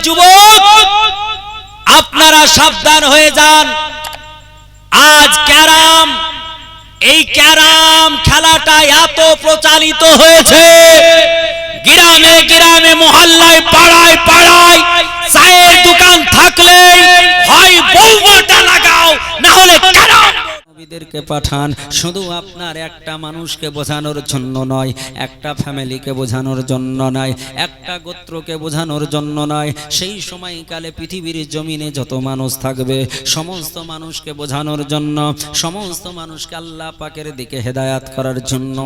যুবক আপনারা সাবধান হয়ে যান। আজ ক্যারাম, এই ক্যারাম খেলাটা এত প্রচারিত হয়েছে, গ্রামে গ্রামে মহল্লায় পাড়ায় পাড়ায় চায়ের দোকান থাকলে হয় বউটা লাগাও, না হলে ক্যারাম। নবীদেরকে পাঠান শুধু আপনার একটা মানুষকে বোঝানোর জন্য নয়, একটা ফ্যামিলিকে বোঝানোর জন্য নয়, একটা গোত্রকে বোঝানোর জন্য নয়। সেই সময়কালে পৃথিবীর জমিনে যত মানুষ থাকবে সমস্ত মানুষকে বোঝানোর জন্য, সমস্ত মানুষকে আল্লাহ পাকের দিকে হেদায়াত করার জন্য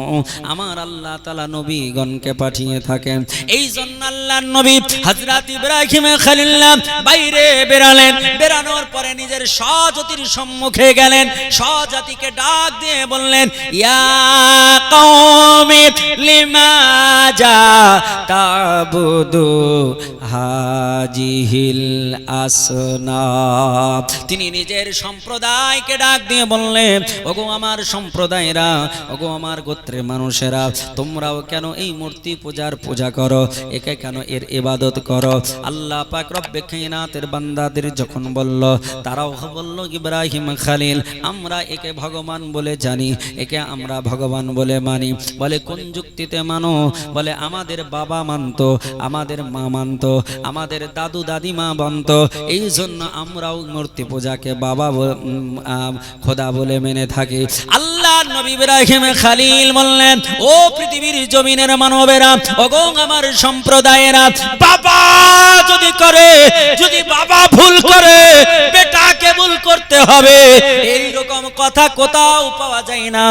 আমার আল্লাহ তাআলা নবীগণকে পাঠিয়ে থাকেন। এই জন্য আল্লাহর নবী হযরত ইব্রাহিম খলিলুল্লাহ বাইরে বেরালেন, বেরানোর পরে নিজের সহজাতির সম্মুখে গেলেন, জাতিকে ডাক দিয়ে বললেন, ইয়া কওমি লিমাজা তাবুদু হাজিহিল আসনাম। তিনি নিজের সম্প্রদায়কে ডাক দিয়ে বললেন, ওগো আমার সম্প্রদায়েরা, ওগো আমার গোত্রের মানুষেরা, তোমরাও কেন এই মূর্তি পূজা করো, একে কেন এর ইবাদত করো? আল্লাহ পাক রব্বে কায়নাতের বান্দাদের যখন বলল, তারাও বলল, ইব্রাহিম খলিল, আমরা একে ভগবান বলে জানি, একে আমরা ভগবান বলে মানি। বলে কোন যুক্তিতে মানো? বলে আমাদের বাবা মানতো, আমাদের মা মানতো, আমাদের দাদু দাদিমা মানত, এই জন্য আমরাও মূর্তি পূজাকে বাবা খোদা বলে মেনে থাকি। আল্লাহ নবী ইব্রাহিম খলিল বললেন, ও পৃথিবীর জমিনের মানবেরা, ওগো আমার সম্প্রদায়েরা, বাবা যদি করে, যদি বাবা ভুল করে, বেটাকে ভুল করতে হবে, এই রকম কথা কোথাও পাওয়া যায় না।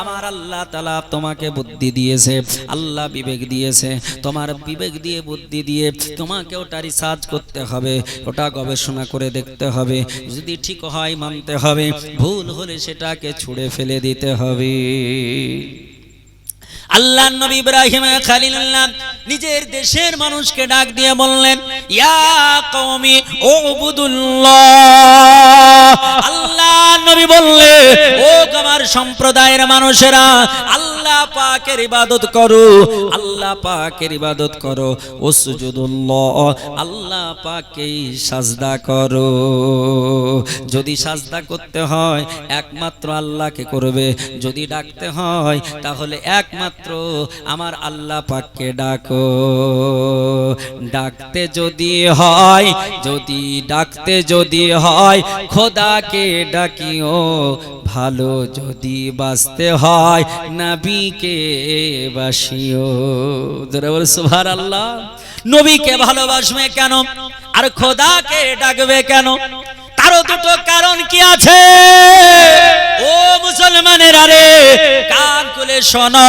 আমার আল্লাহ তাআলা তোমাকে বুদ্ধি দিয়েছে, আল্লাহ বিবেক দিয়েছে, তোমার বিবেক দিয়ে বুদ্ধি দিয়ে তোমাকে ওটা রিসার্চ করতে হবে, ওটা গবেষণা করে দেখতে হবে, যদি ঠিক হয় মানতে হবে, ভুল হলে সেটাকে ছুঁড়ে ফেলে দিতে হবে। আল্লাহ নবী ইব্রাহিম খলিলুল্লাহ নিজের দেশের মানুষকে ডাক দিয়ে বললেন, ইয়া কওমি উবুদুল্লাহ। আল্লাহ নবী বললেন, ও আমার সম্প্রদায়ের মানুষেরা, আল্লাহ পাকের ইবাদত করো, আল্লাহ পাকের ইবাদত করো, ওয়াসজুদুল্লাহ, আল্লাহ পাকেই সাজদা করো। যদি সাজদা করতে হয় একমাত্র আল্লাহকে করবে, যদি ডাকতে হয় তাহলে একমাত্র আমার আল্লাহ পাককে ডাকো। ডাকতে যদি হয়, যদি ডাকতে যদি হয় খোদাকে ডাকিও, ভালো যদি বাঁচতে হয় নবীকে বাসিও। জোরে বল সুবহানাল্লাহ। নবীকে ভালোবাসবে কেন আর খোদাকে ডাকবে কেন? তারও দুটো কারণ কি আছে। ও মুসলমানেরা রে, কান খুলে শোনো,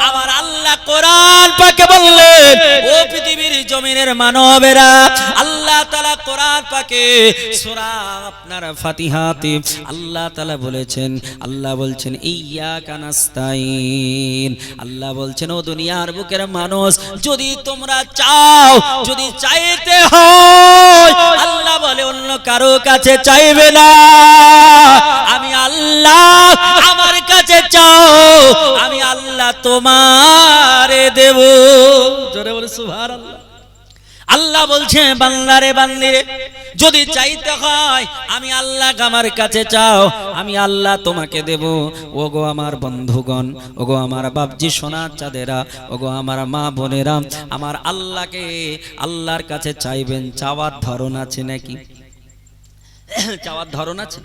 আমার আল্লাহ কোরআন পাকে বললেন, ও পৃথিবীর জমিনের মানবেরা, আল্লাহ তাআলা কোরআন পাকে সূরা আপনার ফাতিহাতে আল্লাহ তাআলা বলেছেন, আল্লাহ বলছেন ইয়্যাকা নাস্তাইন। আল্লাহ বলছেন, ও দুনিয়ার বুকের মানুষ, যদি তোমরা চাও, যদি চাইতে হয়, আল্লাহ বলে অন্য কারো কাছে চাইবে না, আমি আল্লাহ আমার কাছে চাও, আমি আল্লাহ তোমারে দেব। জোরে বলে সুবহানাল্লাহ। আল্লাহ বলছে, বান্দারে বান্দিরে, যদি চাইতে হয় আমি আল্লাহ আমার কাছে চাও, আমি আল্লাহ তোমাকে দেব। ওগো আমার বন্ধুগণ, ওগো আমার বাপজি সোনার চাঁদেরা, ওগো আমার মা বোনেরা, আমার আল্লাহকে, আল্লাহর কাছে চাইবেন। চাওয়ার ধরন আছে নাকি? চাওয়ার ধরন আছে।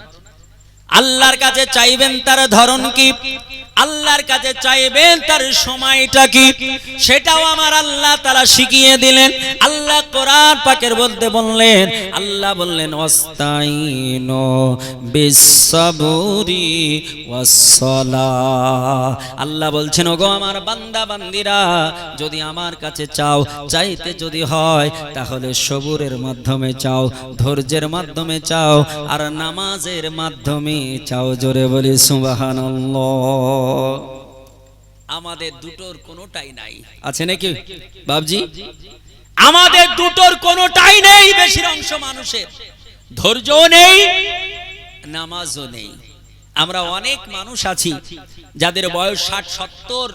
আল্লাহর কাছে চাইবেন, তার ধরন কি? আল্লাহর কাছে চাইবেন, তার সময়টা কি? সেটাও আমার আল্লাহ তাআলা শিখিয়ে দিলেন। আল্লাহ কোরআন পাকের মধ্যে বললেন, আল্লাহ বললেন, ওয়াস্তাইনু বিস-সাবরি ওয়াস-সালাহ। আল্লাহ বলছেন, ওগো আমার বান্দা বান্দিরা, যদি আমার কাছে চাও, চাইতে যদি হয় তাহলে সবুরের মাধ্যমে চাও, ধৈর্যের মাধ্যমে চাও, আর নামাজের মাধ্যমে চাও। জোরে বলি সুবহানাল্লাহ। আমাদের দুটোর কোনোটাই নাই, আছে নাকি বাবজি? আমাদের দুটোর কোনোটাই নেই। বেশির অংশ মানুষের ধৈর্যও নেই, নামাজও নেই। আমরা অনেক মানুষ আছি যাদের বয়স 60-70,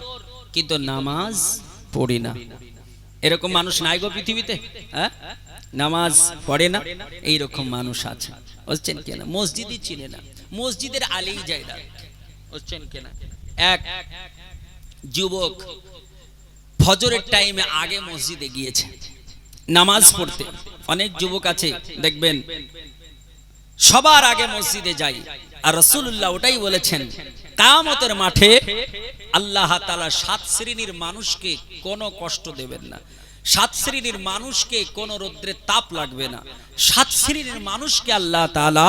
কিন্তু নামাজ পড়ি না। এরকম মানুষ নাই গো পৃথিবীতে? হ্যাঁ, নামাজ পড়ে না, এইরকম মানুষ আছে, বুঝছেন কিনা? মসজিদই চিনে না, মসজিদের আলেই যায় না, বুঝছেন কিনা? এক যুবক ফজরের টাইমে আগে মসজিদে গিয়েছে নামাজ পড়তে। অনেক যুবক আছে দেখবেন সবার আগে মসজিদে যায়, আর রাসূলুল্লাহ ওটাই বলেছেন কিয়ামতের মাঠে আল্লাহ তাআলা 7 শ্রেণীর মানুষকে কোনো কষ্ট দেবেন না, 7 শ্রেণীর মানুষকে কোনো রৌদ্রের তাপ লাগবে না, 7 শ্রেণীর মানুষকে আল্লাহ তাআলা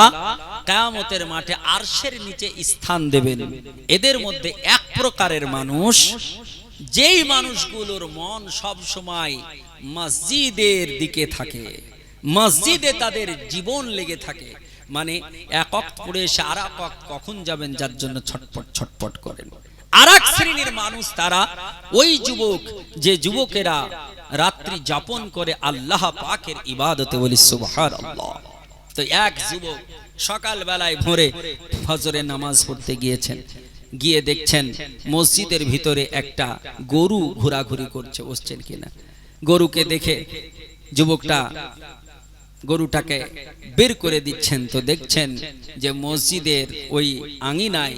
কিয়ামতের মাঠে আরশের নিচে স্থান দেবেন। এদের মধ্যে এক প্রকারের মানুষ, যেই মানুষগুলোর মন সব সময় মসজিদের দিকে থাকে, মসজিদে তাদের জীবন লেগে থাকে, মানে এক ওয়াক্ত পড়ে এসে আর এক ওয়াক্ত কখন যাবেন যার জন্য ছটপট ছটপট করেন। আর এক শ্রেণীর মানুষ তারা ওই যুবক, যে যুবকেরা রাত্রি যাপন করে আল্লাহ পাকের ইবাদতে, বলি সুবহানাল্লাহ। তো এক যুবক সকাল বেলায় ভোরে ফজরের নামাজ পড়তে গিয়েছেন, গিয়ে দেখছেন মসজিদের ভিতরে একটা গরু ঘোরাঘুরি করছে, বুঝছেন কিনা? গরুকে দেখে যুবকটা গরুটাকে বের করে দিচ্ছেন, তো দেখছেন যে মসজিদের ওই আঙিনায়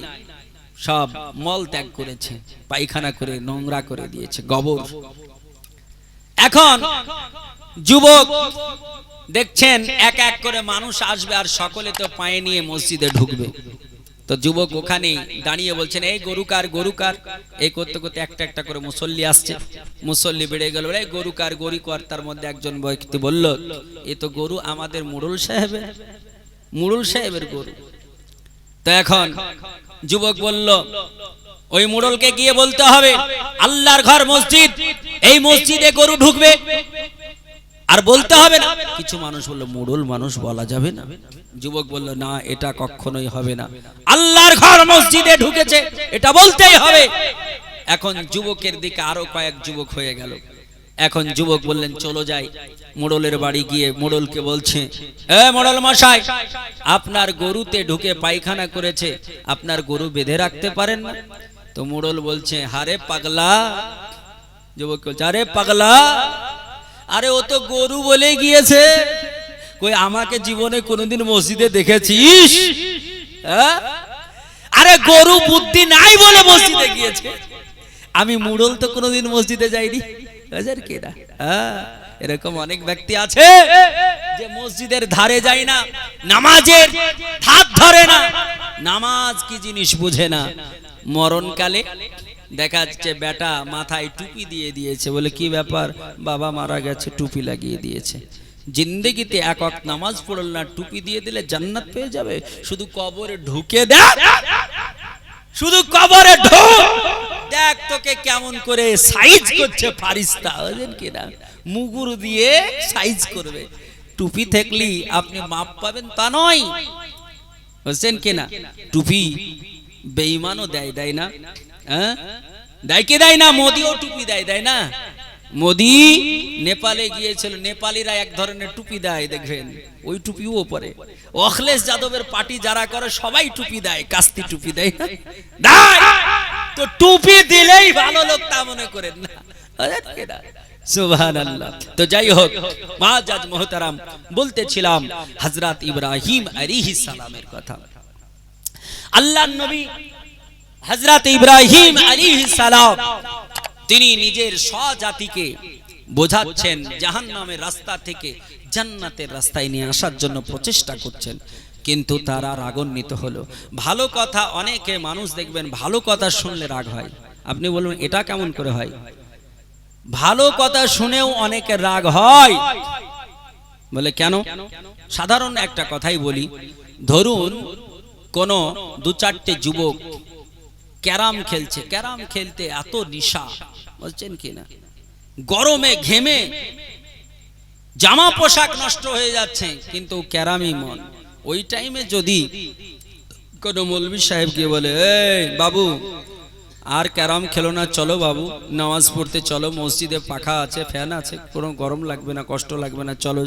সব মল ত্যাগ করেছে, পায়খানা করে নোংরা করে দিয়েছে, গোবর। এখন যুবক দেখছেন এক এক করে মানুষ আসবে আর সকলে তো পায়ে নিয়ে মসজিদে ঢুকবে। তো যুবক ওখানেই দাঁড়িয়ে বলছেন, এই গরুকার গরুকার, এই করতে করতে একটা একটা করে মুসল্লি আসছে, মুসল্লি বেড়ে গেল, এই গরুকার গরুকার। তার মধ্যে একজন ব্যক্তি বলল, এ তো গরু আমাদের মুরুল সাহেবের গরু। তো এখন যুবক বলল, ওই মুরুলকে গিয়ে বলতে হবে আল্লাহর ঘর মসজিদ, এই মসজিদে গরু ঢুকবে, আর বলতে হবে না। কিছু মানুষ বলল, মুরুল মানুষ বলা যাবে না। যুবক বলল, না, এটা কখনোই হবে না, আল্লাহর ঘর মসজিদে ঢুকেছে, এটা বলতেই হবে। এখন যুবকের দিকে আরো কয়েক যুবক হয়ে গেল। এখন যুবক বললেন, চলো যাই। মোড়লের বাড়ি গিয়ে মোড়লকে বলছে, এ মোড়ল মশাই, আপনার গরুতে ঢুকে পায়খানা করেছে, আপনার গরু বেঁধে রাখতে পারেন না? তো মোড়ল বলছে, হারে পাগলা। যুবক বলছে, আরে পাগলা, আরে ও তো গরু বলে গিয়েছে, কই আমাকে জীবনে কোনোদিন মসজিদে দেখেছিস? আরে গরু বুদ্ধি নাই বলে মসজিদে গিয়েছে, আমি মুড়ল তো কোনোদিন মসজিদে যাইনি। এরকম অনেক ব্যক্তি আছে যে মসজিদের ধারে যায় না, নামাজের হাত ধরে না, নামাজ কি জিনিস বুঝে না। মরণকালে দেখা যাচ্ছে বেটা মাথায় টুপি দিয়ে দিয়েছে, বলে কি ব্যাপার, বাবা মারা গেছে, টুপি লাগিয়ে দিয়েছে। জিন্দেগিতে এক ওয়াক্ত নামাজ পড়ল না, টুপি দিয়ে দিলে জান্নাত পেয়ে যাবে। শুধু কবরে ঢুকে দেখ, শুধু কবরে ঢুক, দেখ তোকে কেমন করে সাইজ করছে ফারিস্তা, বুঝলেন কিনা? মুগুর দিয়ে সাইজ করবে। টুপি থাকলি আপনি মাপ পাবেন তা নয়, বুঝছেন কিনা? টুপি বেঈমানও দেয় না, হ্যাঁ দেয় কি দেয় না? মোদিও টুপি দেয় না? মোদি নেপালে গিয়েছিল, নেপালিরা এক ধরনের টুপি দেয়, দেখবেন ওই টুপিও পরে। অখিলেশ যাদবের পার্টি যারা করে সবাই টুপি দেয়, কাস্তি টুপি দেয় না? তো টুপি দিলেই ভালো লোক তা মনে করেন না, সুবহানাল্লাহ। তো যাই হোক, মুআজ্জাজ মুহতারাম, বলতেছিলাম হযরত ইব্রাহিম আলাইহিস সালামের কথা। আল্লাহর নবী হযরত ইব্রাহিম আলাইহিস সালাম তিনি নিজের স্বজাতিকে বোঝাচ্ছেন জাহান্নামের রাস্তা থেকে জান্নাতের রাস্তায় নিয়ে আসার জন্য প্রচেষ্টা করছেন, কিন্তু তারা রাগান্বিত হলো। ভালো কথা, অনেকে মানুষ দেখবেন ভালো কথা শুনলে রাগ হয়। আপনি বলুন এটা কেমন করে হয়? ভালো কথা শুনেও অনেকের রাগ হয়, বলে কেন? সাধারণ একটা কথাই বলি, ধরুন কোন দু চারটে যুবক ক্যারাম খেলছে, ক্যারাম খেলতে এত নিশা, বলছেন কিনা, গরমে ঘেমে জামা পোশাক নষ্ট হয়ে যাচ্ছে, কিন্তু ক্যারামই মন। ওই টাইমে যদি কোন মৌলভী সাহেবকে বলে, এই বাবু আর ক্যারাম খেলো না, চলো বাবু নামাজ পড়তে চলো, মসজিদে পাখা আছে, ফ্যান আছে, কোনো গরম লাগবে না, কষ্ট লাগবে না, চলো।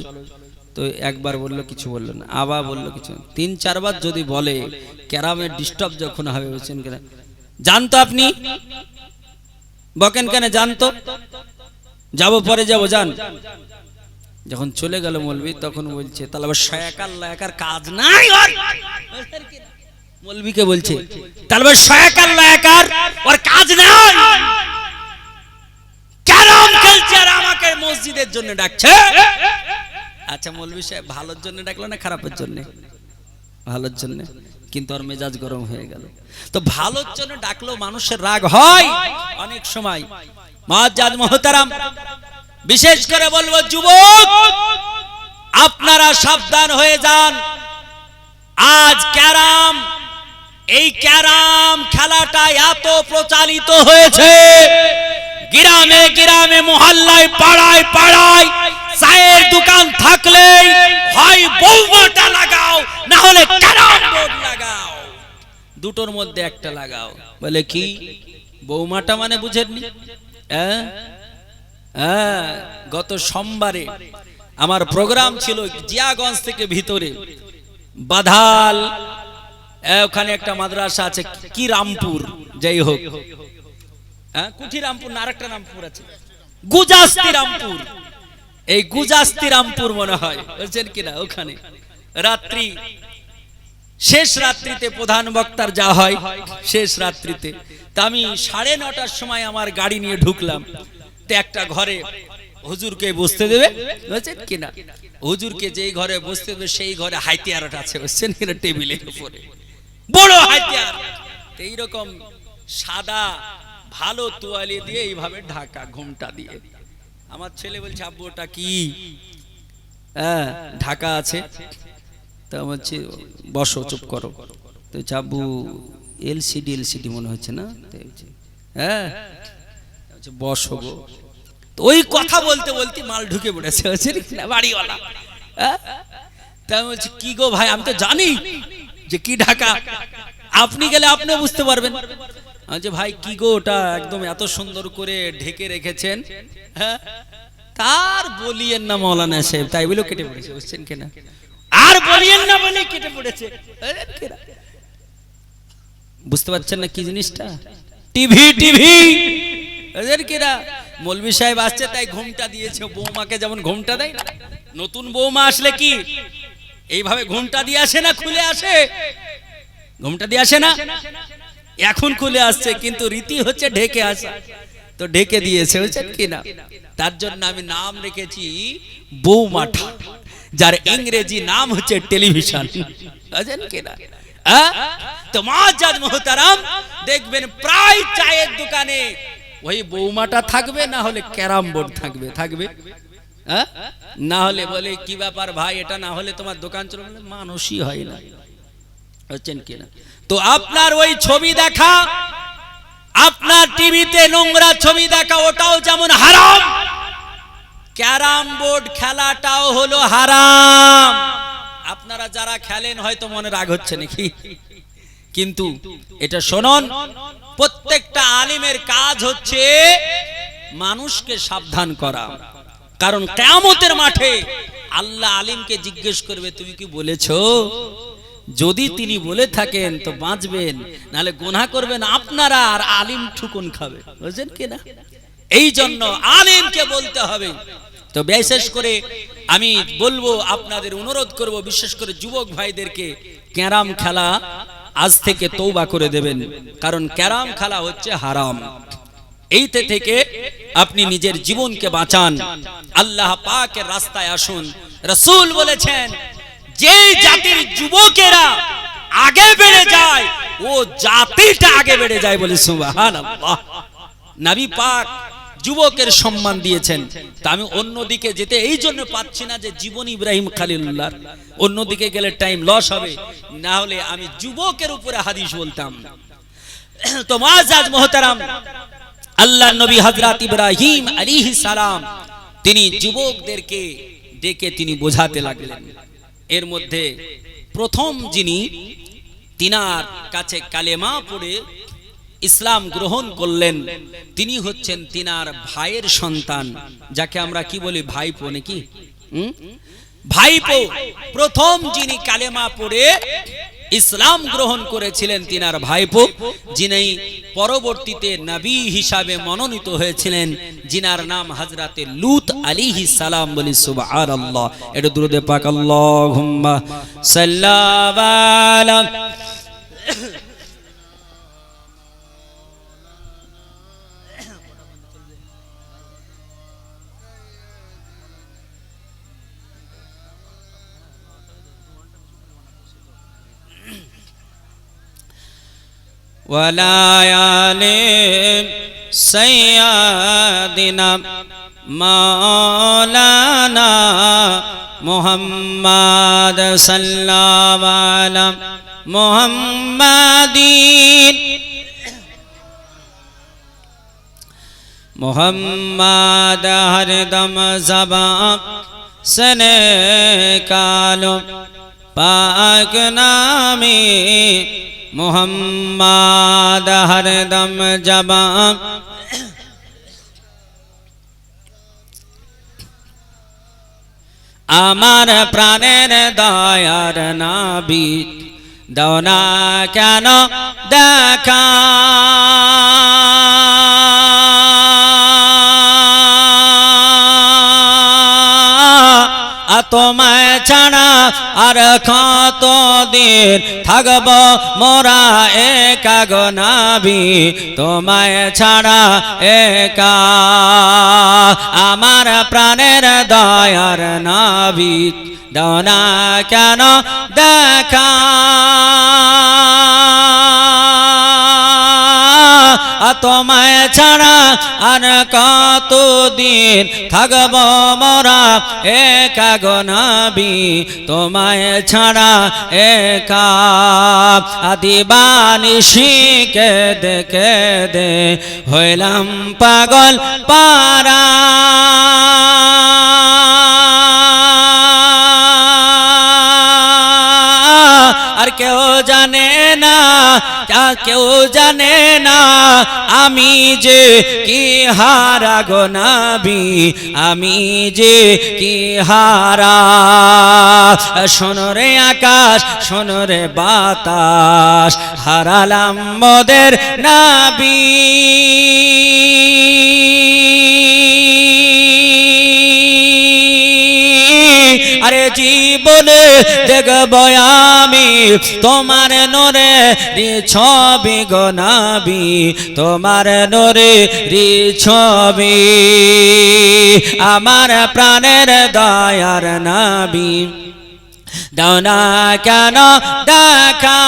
তো একবার বললো, কিছু বললো না, আবার বললো কিছু, 3-4 বার যদি বলে, ক্যারামের ডিস্টার্ব যখন হবে, বুঝছেন কিনা, জানতো আপনি বকেন কেন, জানতো, যাবো পরে যাবো, যান। যখন চলে গেল মৌলবি তখন বলছে তাহলে আবার শায়ক আল্লাহ একার কাজ নাই ওর। মৌলবিকে বলছে তাহলে আবার শায়ক আল্লাহ একার ওর কাজ নাই, ক্যারাম খেলছে আর আমাকে মসজিদের জন্য ডাকছে। আচ্ছা মৌলবি সাহেব ভালোর জন্য ডাকলো না খারাপের জন্য? ভালোর জন্য, কিন্তু ওর মেজাজ গরম হয়ে গেল। তো ভালোর জন্য ডাকলেও মানুষের রাগ হয় অনেক সময়। মুআজ্জাজ মুহতারাম, বিশেষ করে বলবো যুবক, আপনারা সাবধান হয়ে যান। আজ ক্যারাম, এই ক্যারাম খেলাটা এত প্রচারিত হয়েছে, গ্রামে গ্রামে মহল্লায় পাড়ায় পাড়ায় চায়ের দোকান থাকলেই হয় বৌমাটা লাগাও না হলে ক্যারাম বোর্ড লাগাও, দুটোর মধ্যে একটা লাগাও। বলে কি বৌমাটা মানে বুঝেননি? গত সোমবারে আমার প্রোগ্রাম ছিল জিয়াগঞ্জ থেকে ভিতরে বাধাল, ওখানে একটা মাদ্রাসা আছে কি রামপুর, যাই হোক, কুঠি রামপুর না আরেকটা রামপুর আছে, গুজাস্তি রামপুর, এই গুজাস্তি রামপুর মনে হয়, বুঝছেন কিনা? ওখানে রাত্রি, শেষ রাত্রিতে প্রধান বক্তার যা হয় শেষ রাত্রিতে, তা আমি 9:30টার সময় আমার গাড়ি নিয়ে ঢুকলাম। তো একটা ঘরে হুজুরকে বসতে দেবে, বুঝছেন কিনা? হুজুরকে যেই ঘরে বসতে দেবে সেই ঘরে হাতিয়ারটা আছে, বুঝছেন কিনা? টেবিলের উপরে বড় হাতিয়ার, এইরকম সাদা ভালো তোয়ালে দিয়ে এইভাবে ঢাকা, ঘুমটা দিয়ে। আমার ছেলে বলছে আব্বু ওটা কি? ঢাকা আছে। তা বলছি বসো, চুপ করো। তো আব্বু এলসিডি মনে হচ্ছে না? হ্যাঁ বসো গো। তো ওই কথা বলতে বলতে মাল ঢুকে পড়েছে বাড়িওয়ালা। তা আমি বলছি কি গো ভাই, আমি তো জানি যে কি ঢাকা, আপনি গেলে আপনিও বুঝতে পারবেন। যে ভাই কি গো ওটা একদম এত সুন্দর করে ঢেকে রেখেছেন, হ্যাঁ তার বলিয়েন না মৌলানা সাহেব, তাই বলেও কেটে পড়েছে, বুঝছেন কিনা? আর বলিয়েন না বলে কেটে পড়েছে। বুঝতে পারছেন না কি জিনিসটা? টিভি কিনা মৌলভী সাহেব আসছে তাই ঘুমটা দিয়েছে, বৌমাকে যেমন ঘুমটা দেয় না, নতুন বৌমা আসলে কি এইভাবে ঘুমটা দিয়ে আসে না, খুলে আসে, ঘুমটা দিয়ে আসে না, এখন খুলে আসছে, কিন্তু রীতি হচ্ছে ঢেকে আসা, তো ঢেকে দিয়েছে, বুঝছেন কিনা? তার জন্য আমি নাম রেখেছি বৌমাঠা, যার ইংরেজি নাম হচ্ছে টেলিভিশন, বুঝছেন কিনা? তো মুআজ্জাজ মুহতারাম, দেখবেন প্রায় চায়ের দোকানে ওই বৌমাটা থাকবে, না হলে ক্যারাম বোর্ড থাকবে, না হলে বলে কি ব্যাপার ভাই, এটা না হলে তোমার দোকান চলবে না, মানুষই হয় না, বুঝছেন কিনা? তো আপনার ওই ছবি দেখা, আপনার টিভিতে নোংরা ছবি দেখা, ওটাও যেমন হারাম, ক্যারাম বোর্ড খেলাটাও হলো হারাম। আপনারা যারা খেলেন হয়তো মনে রাগ হচ্ছে নাকি, কিন্তু এটা শুনুন, প্রত্যেকটা আলিমের কাজ হচ্ছে মানুষকে সাবধান করা, কারণ কিয়ামতের মাঠে আল্লাহ আলিমকে জিজ্ঞেস করবে তুমি কি বলেছো? যদি তিনি বলে থাকেন তো বাঁচবেন, নাহলে গুনাহ করবেন আপনারা, আর আলিম ঠুকুন খাবে, বুঝছেন কিনা? এই জন্য আলিমকে বলতে হবে। তো বিশেষ করে আমি বলবো, আপনাদের অনুরোধ করব, বিশেষ করে যুবক ভাইদেরকে, ক্যারাম খেলা আজ থেকে তওবা করে দেবেন, কারণ ক্যারাম খেলা হচ্ছে হারাম। এইতে থেকে আপনি নিজের জীবনকে বাঁচান, আল্লাহ পাকের রাস্তায় আসুন। রাসূল বলেছেন, যে জাতির যুবকেরা আগে বেড়ে যায় ও জাতিটা আগে বেড়ে যায়, বলে সুবহানাল্লাহ। নবী পাক যুবকের সম্মান দিয়েছেন। তা আমি অন্যদিকে যেতে এই জন্য পাচ্ছি না যে জীবন ইব্রাহিম খলিলুল্লাহ, অন্যদিকে গেলে টাইম লস হবে, না হলে আমি যুবকের উপরে হাদিস বলতাম। তো মুআজ্জাজ মুহতারাম, আল্লাহর নবী হযরত ইব্রাহিম আলাইহিস সালাম তিনি যুবকদেরকে ডেকে তিনি বোঝাতে লাগলেন। এর মধ্যে প্রথম যিনি তিনার কাছে কালেমা পড়ে ইসলাম গ্রহণ করলেন, তিনি হচ্ছেন তিনার ভাইয়ের সন্তান, যাকে আমরা কি বলি ভাইপো নাকি, ভাইপো। প্রথম যিনি কালেমা পড়ে ইসলাম গ্রহণ করেছিলেন তিনার ভাইপো, যিনি পরবর্তীতে নবী হিসাবে মনোনীত হয়েছিলেন, যিনার নাম হযরতে লূত আলাইহিস সালাম। বলি সুবহানাল্লাহ। এটা দুরূদে পাক আল্লাহুম্মা সাল্লাল্লাহু আলা ওয়ালায়ালি সাইয়্যিদিনা মাওলানা মুহাম্মদ সাল্লাল্লাহু আলা মুহাম্মাদিন মুহাম্মদ হরদম জবান সনে কালো পাক নামে মুহাম্মদ হরদম জবান আমার প্রাণের দয়ার নবী দাও না কেন দেখা তোমায় ছাড়া আর কতদিন থাকব মোরা একা গো নবী, তোমায় ছাড়া একা। আমার প্রাণের দয়ার নবী দাও না কেন দেখা তোমায় ছাড়া আর কতদিন থাকব মোরা একা গো নবী, তোমায় ছাড়া একা। দিবানিশি কেঁদে কেঁদে হইলাম পাগল পারা আর কেউ জানে না, কেউ জানে না আমি যে কি হারা গো নবী, আমি যে কি হারা। শোনো রে আকাশ, শোনো রে বাতাস, হারালাম মোদের নবী। আরে জীবনে দেখব আমি তোমার নূরে ছবি গো নবী, তোমার নূরে ছবি। আমার প্রাণের দয়ার নবী দাও না কেন দেখা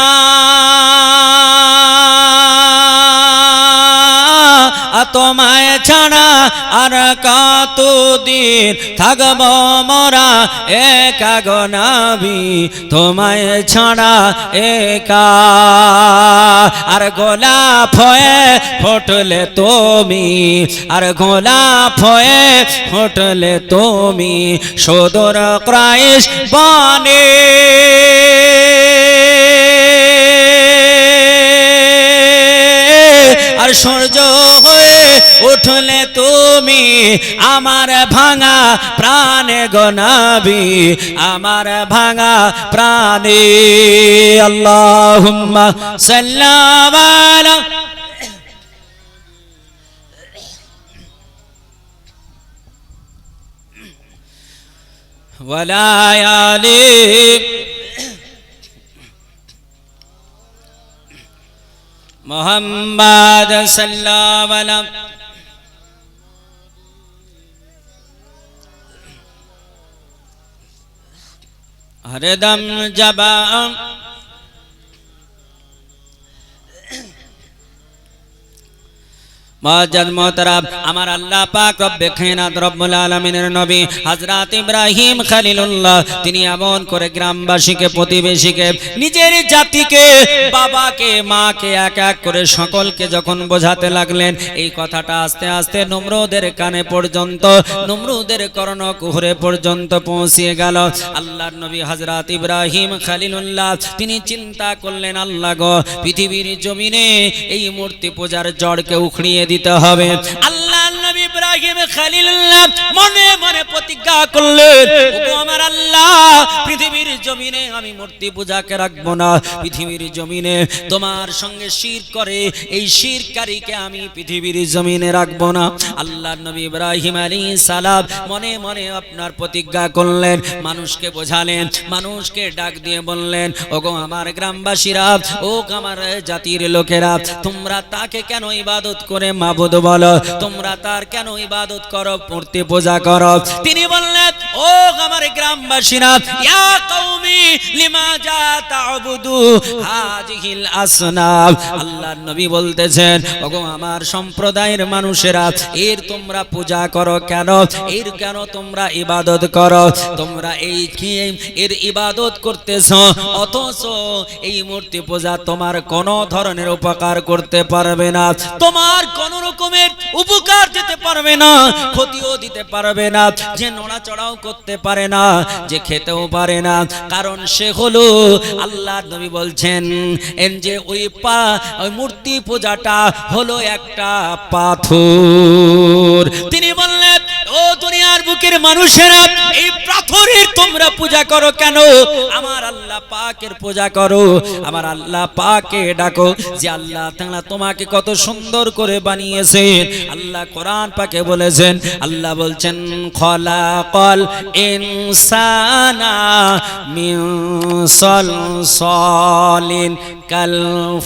তোমায় ছাড়া আর কতদিন থাকব মোরা একা গো নবী, তোমায় ছাড়া একা। আর গোলাপ হয়ে ফুটলে তুমি, আর গোলাপ হয়ে ফুটলে তুমি সুদূর ক্রাইশ বনে। আর সূর্য হয়ে উঠলে তুমি আমার ভাঙা প্রাণে গো নবী, আমার ভাঙা প্রাণে। আল্লাহুম্মা সাল্লাল্লাহু আলা ওয়ালায়ালি মুহাম্মদ সাল্লাল্লাহু আলা হরদম জবান মুআজ্জাজ মুহতারাম, আমার আল্লাহ পাক রব্বে কায়নাত রব্বুল আলামিনের নবী হযরত ইব্রাহিম খলিলুল্লাহ তিনি এমন করে গ্রামবাসীকে, প্রতিবেশীকে, নিজের জাতিকে, বাবাকে, মাকে এক এক করে সকলকে যখন বোঝাতে লাগলেন, এই কথাটা আস্তে আস্তে নমরুদের কানে পর্যন্ত, নমরুদের কর্ণকুহরে পর্যন্ত পৌঁছিয়ে গেল। আল্লাহর নবী হযরত ইব্রাহিম খলিলুল্লাহ তিনি চিন্তা করলেন, আল্লাহ গো, পৃথিবীর জমিনে এই মূর্তি পূজার জড়কে উখড়িয়ে দিতে হবে। আল্লাহ নবী ইব্রাহিম খলিলুল্লাহ মনে মনে প্রতিজ্ঞা করলেন, ওগো আমার আল্লাহ, পৃথিবীর জমিনে আমি মূর্তি পূজাকে রাখবো না, পৃথিবীর জমিনে তোমার সঙ্গে শিরক করে এই শিরকারীকে আমি পৃথিবীর জমিনে রাখবো না। আল্লাহর নবী ইব্রাহিম আলাইহিস সালাম মনে মনে আপনার প্রতিজ্ঞা করলেন, মানুষকে বোঝালেন, মানুষকে ডাক দিয়ে বললেন, ওগো আমার গ্রামবাসীরা, ও আমার জাতির লোকেরা, তোমরা তাকে কেন ইবাদত করে মাবুদ বলো? তোমরা তার কেন ইবাদত করো, মূর্তি পূজা করো? তিনি বললেন, ও আমার গ্রামবাসীরা, ইয়া কওমি লিমাজা তা'বুদু হাযিহিল আসনাম। আল্লাহর নবী বলতেছেন, ওগো আমার সম্প্রদায়ের মানুষেরা, এর তোমরা পূজা করো কেন? এর কেন তোমরা ইবাদত করো? তোমরা এই কি এর ইবাদত করতেছো, অথচ এই মূর্তি পূজা তোমার কোন ধরনের উপকার করতে পারবে না, তোমার কোন রকমের উপকার দিতে পারবে না, ক্ষতিও দিতে পারবে না, যে নড়াচড়াও করতে পারে না, যে খেতেও পারে না, কারণ সে হলো, আল্লাহর নবী বলছেন যে ওই মূর্তি পূজাটা হলো একটা পাথর। তিনি বললেন, ও দুনিয়ার বুকের মানুষেরা, এই পাথরের তোমরা পূজা করো কেন? আমার আল্লাহ পাকের পূজা করো, আমার আল্লাহ পাককে ডাকো, যে আল্লাহ তাআলা তোমাকে কত সুন্দর করে বানিয়েছেন। আল্লাহ কোরআন পাকে বলেছেন, আল্লাহ বলছেন, খলাকাল ইনসানা মিন সালসালিন কাল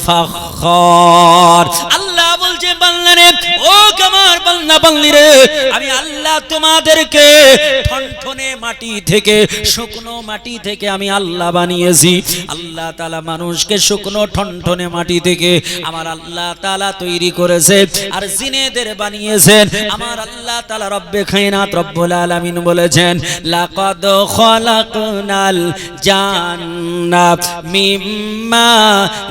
ফাখর। আল্লাহ বলছে, বান্দারে, ও আমার বান্দা বান্দিরে, আমি আল্লাহ তোমাদেরকে ঠনঠনে মাটি থেকে, শুকনো মাটি থেকে আমি আল্লাহ বানিয়েছি। আল্লাহ তাআলা মানুষকে শুকনো ঠনঠনে মাটি থেকে আমার আল্লাহ তাআলা তৈরি করেছে, আর জিনেদের বানিয়েছেন আমার আল্লাহ তাআলা। রব্বে কায়নাত রব্বুল আলামিন বলেছেন, লাকাদ খালাকনাল জান্নাত মিম্মা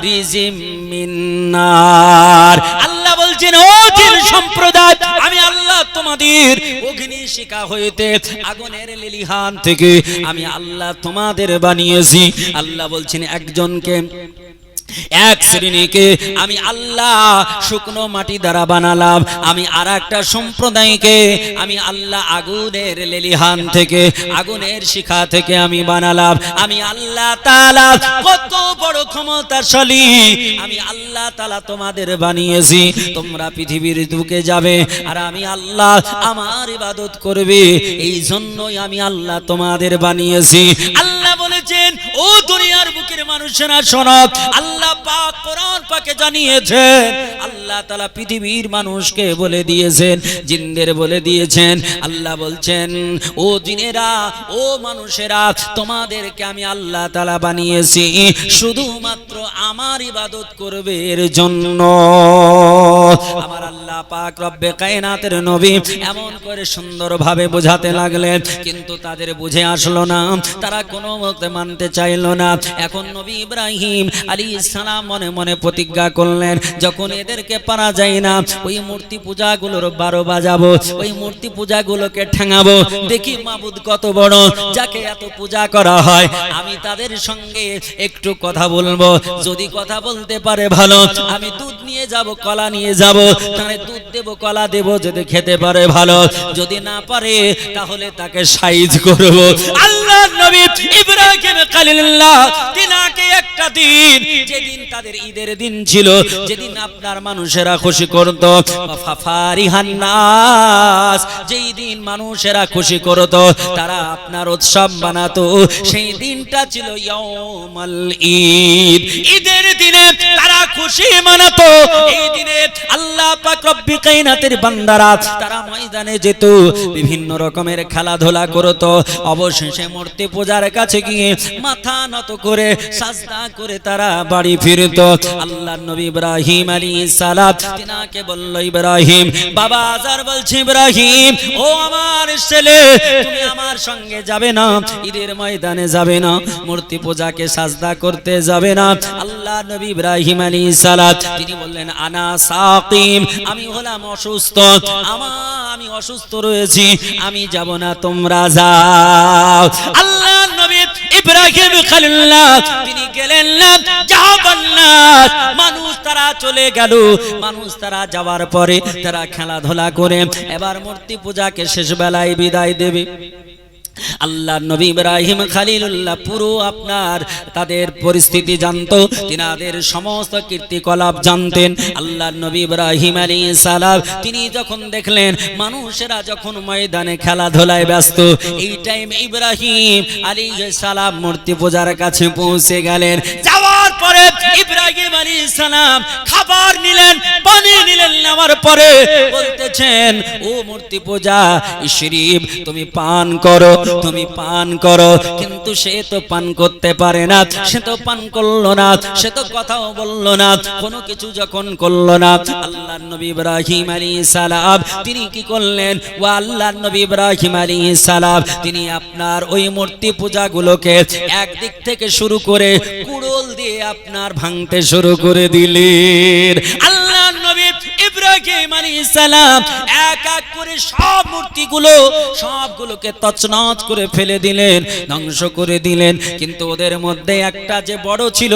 রিজিম মিন্নার। আল্লাহ বলছেন, ও জিন সম্প্রদায়, আমি আল্লাহ তোমাদের অগ্নি শিখা হইতে, আগুনের লিলিহান থেকে আমি আল্লাহ তোমাদের বানিয়েছি। আল্লাহ বলছেন, একজনকে, এক শ্রেণীকে আমি আল্লাহ শুকনো মাটি দ্বারা বানালাম, আমি আর একটা সম্প্রদায়কে আমি আল্লাহ আগুনের লেলিহান থেকে, আগুনের শিখা থেকে আমি বানালাম। আমি আল্লাহ তাআলা কত বড় ক্ষমতাশালী, আমি আল্লাহ তাআলা তোমাদের বানিয়েছি। তোমরা পৃথিবীর বুকে যাবে আর আমি আল্লাহ আমার ইবাদত করবে, এই জন্যই আমি আল্লাহ তোমাদের বানিয়েছি। আল্লাহ বলেছেন, ও দুনিয়ার বুকের মানুষেরা শোনো, আল্লাহ পাক কোরআন পাকে জানিয়েছেন, আল্লাহ তাআলা পৃথিবীর মানুষকে বলে দিয়েছেন, জিনদের বলে দিয়েছেন। আল্লাহ বলছেন, ও জিনেরা, ও মানুষেরা, তোমাদেরকে আমি আল্লাহ তাআলা বানিয়েছি শুধুমাত্র আমার ইবাদত করবে এর জন্য। আমার আল্লাহ পাক রব্বে কায়নাতের নবী এমন করে সুন্দরভাবে বোঝাতে লাগলেন, কিন্তু তাদের বুঝে আসলো না, তারা কোনো মতে মানতে চাইলো না। এখন নবী ইব্রাহিম আলাইহিস সালাম মনে মনে প্রতিজ্ঞা করলেন, যখন এদেরকে পারা যায় না, ওই মূর্তি পূজাগুলোর 12 বাজাবো, ওই মূর্তি পূজাগুলোকে ঠেঙাবো, দেখি মাবুদ কত বড়, যাকে এত পূজা করা হয়। আমি তাদের সঙ্গে একটু কথা বলবো, যদি কথা বলতে পারে ভালো, আমি দুধ নিয়ে যাব, কলা নিয়ে যাব, তাহলে দুধ দেব, কলা দেব, যদি খেতে পারে ভালো, যদি না পারে তাহলে তাকে সাইজ করব। আল্লাহর নবী ইব্রাহিম খলিলুল্লাহ তিনাকে একটা দিন, যেদিন তাদের ঈদের দিন ছিল, যেদিন আপনার মানুষেরা খুশি করত, ফারিহান নাস, যেই দিন মানুষেরা খুশি করত, তারা আপনার উৎসব বানাতো, সেই দিনটা ছিল ইয়াউমুল ঈদ। ঈদের দিনে তারা খুশি মানাতো। এই দিনে আল্লাহ পাক রব্বি কায়নাতের বান্দারা তারা ময়দানে যেত, বিভিন্ন রকমের খেলাধুলা করত, অবশেষে মূর্তি পূজার কাছে গিয়ে মাথা নত করে সাজদা করে তারা বাড়ি ফিরত। আল্লাহর নবী ইব্রাহিম আলাইহিস সালাম তিনাকে বলল, ইব্রাহিম, বাবা আজার বলছে, ইব্রাহিম, ও আমার ছেলে, তুমি আমার সঙ্গে যাবে না, ঈদের ময়দানে যাবে না, মূর্তি পূজাকে সাজদা করতে যাবে না। আল্লাহর নবী ইব্রাহিম আলাইহিস সালাম তিনি বললেন, আনা সাকিম, আমি হলাম অসুস্থ, আমি অসুস্থ রয়েছি, আমি যাব না, তোমরা যাও। আল্লাহর নবী ইব্রাহিম খলিলুল্লাহ তিনি গেলেন না, যাবেন না, মানুষ তারা চলে গেল। মানুষ তারা যাওয়ার পরে তারা খেলাধুলা করে এবার মূর্তি পূজাকে শেষ বেলায় বিদায় দেবে। আল্লাহ নবী ইব্রাহিম খলিলুল্লাহ পুরো আপনার তাদের পরিস্থিতি জানতো, তিনাদের সমস্ত কীর্তিকলাপ জানতেন। আল্লাহ নবী ইব্রাহিম আলাইহিস সালাম তিনি যখন দেখলেন মানুষেরা যখন ময়দানে খেলাধুলায় ব্যস্ত, এই টাইমে ইব্রাহিম আলাইহিস সালাম মূর্তি পূজার কাছে পৌঁছে গেলেন। যাওয়ার পরে ইব্রাহিম আলাইহিস সালাম খাবার নিলেন, পানি নিলেন, নেওয়ার পরে বলতেছেন, ও মূর্তি পূজা শরীফ তুমি পান করো, তুমি পান করো। কিন্তু সে তো পান করতে পারে না, সে তো পান করলো না, সে তো কথাও বললো না, কোনো কিছু যখন করলো না, আল্লাহর নবী ইব্রাহিম আলাইহিস সালাম তিনি কি করলেন, ও আল্লাহর নবী ইব্রাহিম আলাইহিস সালাম তিনি আপনার ওই মূর্তি পূজাগুলোকে একদিক থেকে শুরু করে কুড়োল দিয়ে আপনার ভাঙতে শুরু করে দিলেন। আল্লাহর নবী ইব্রাহিম আলাইহিস সালাম এক এক করে সব মূর্তিগুলো সবগুলোকে তছনছ করে ফেলে দিলেন, ধ্বংস করে দিলেন। কিন্তু ওদের মধ্যে একটা যে বড় ছিল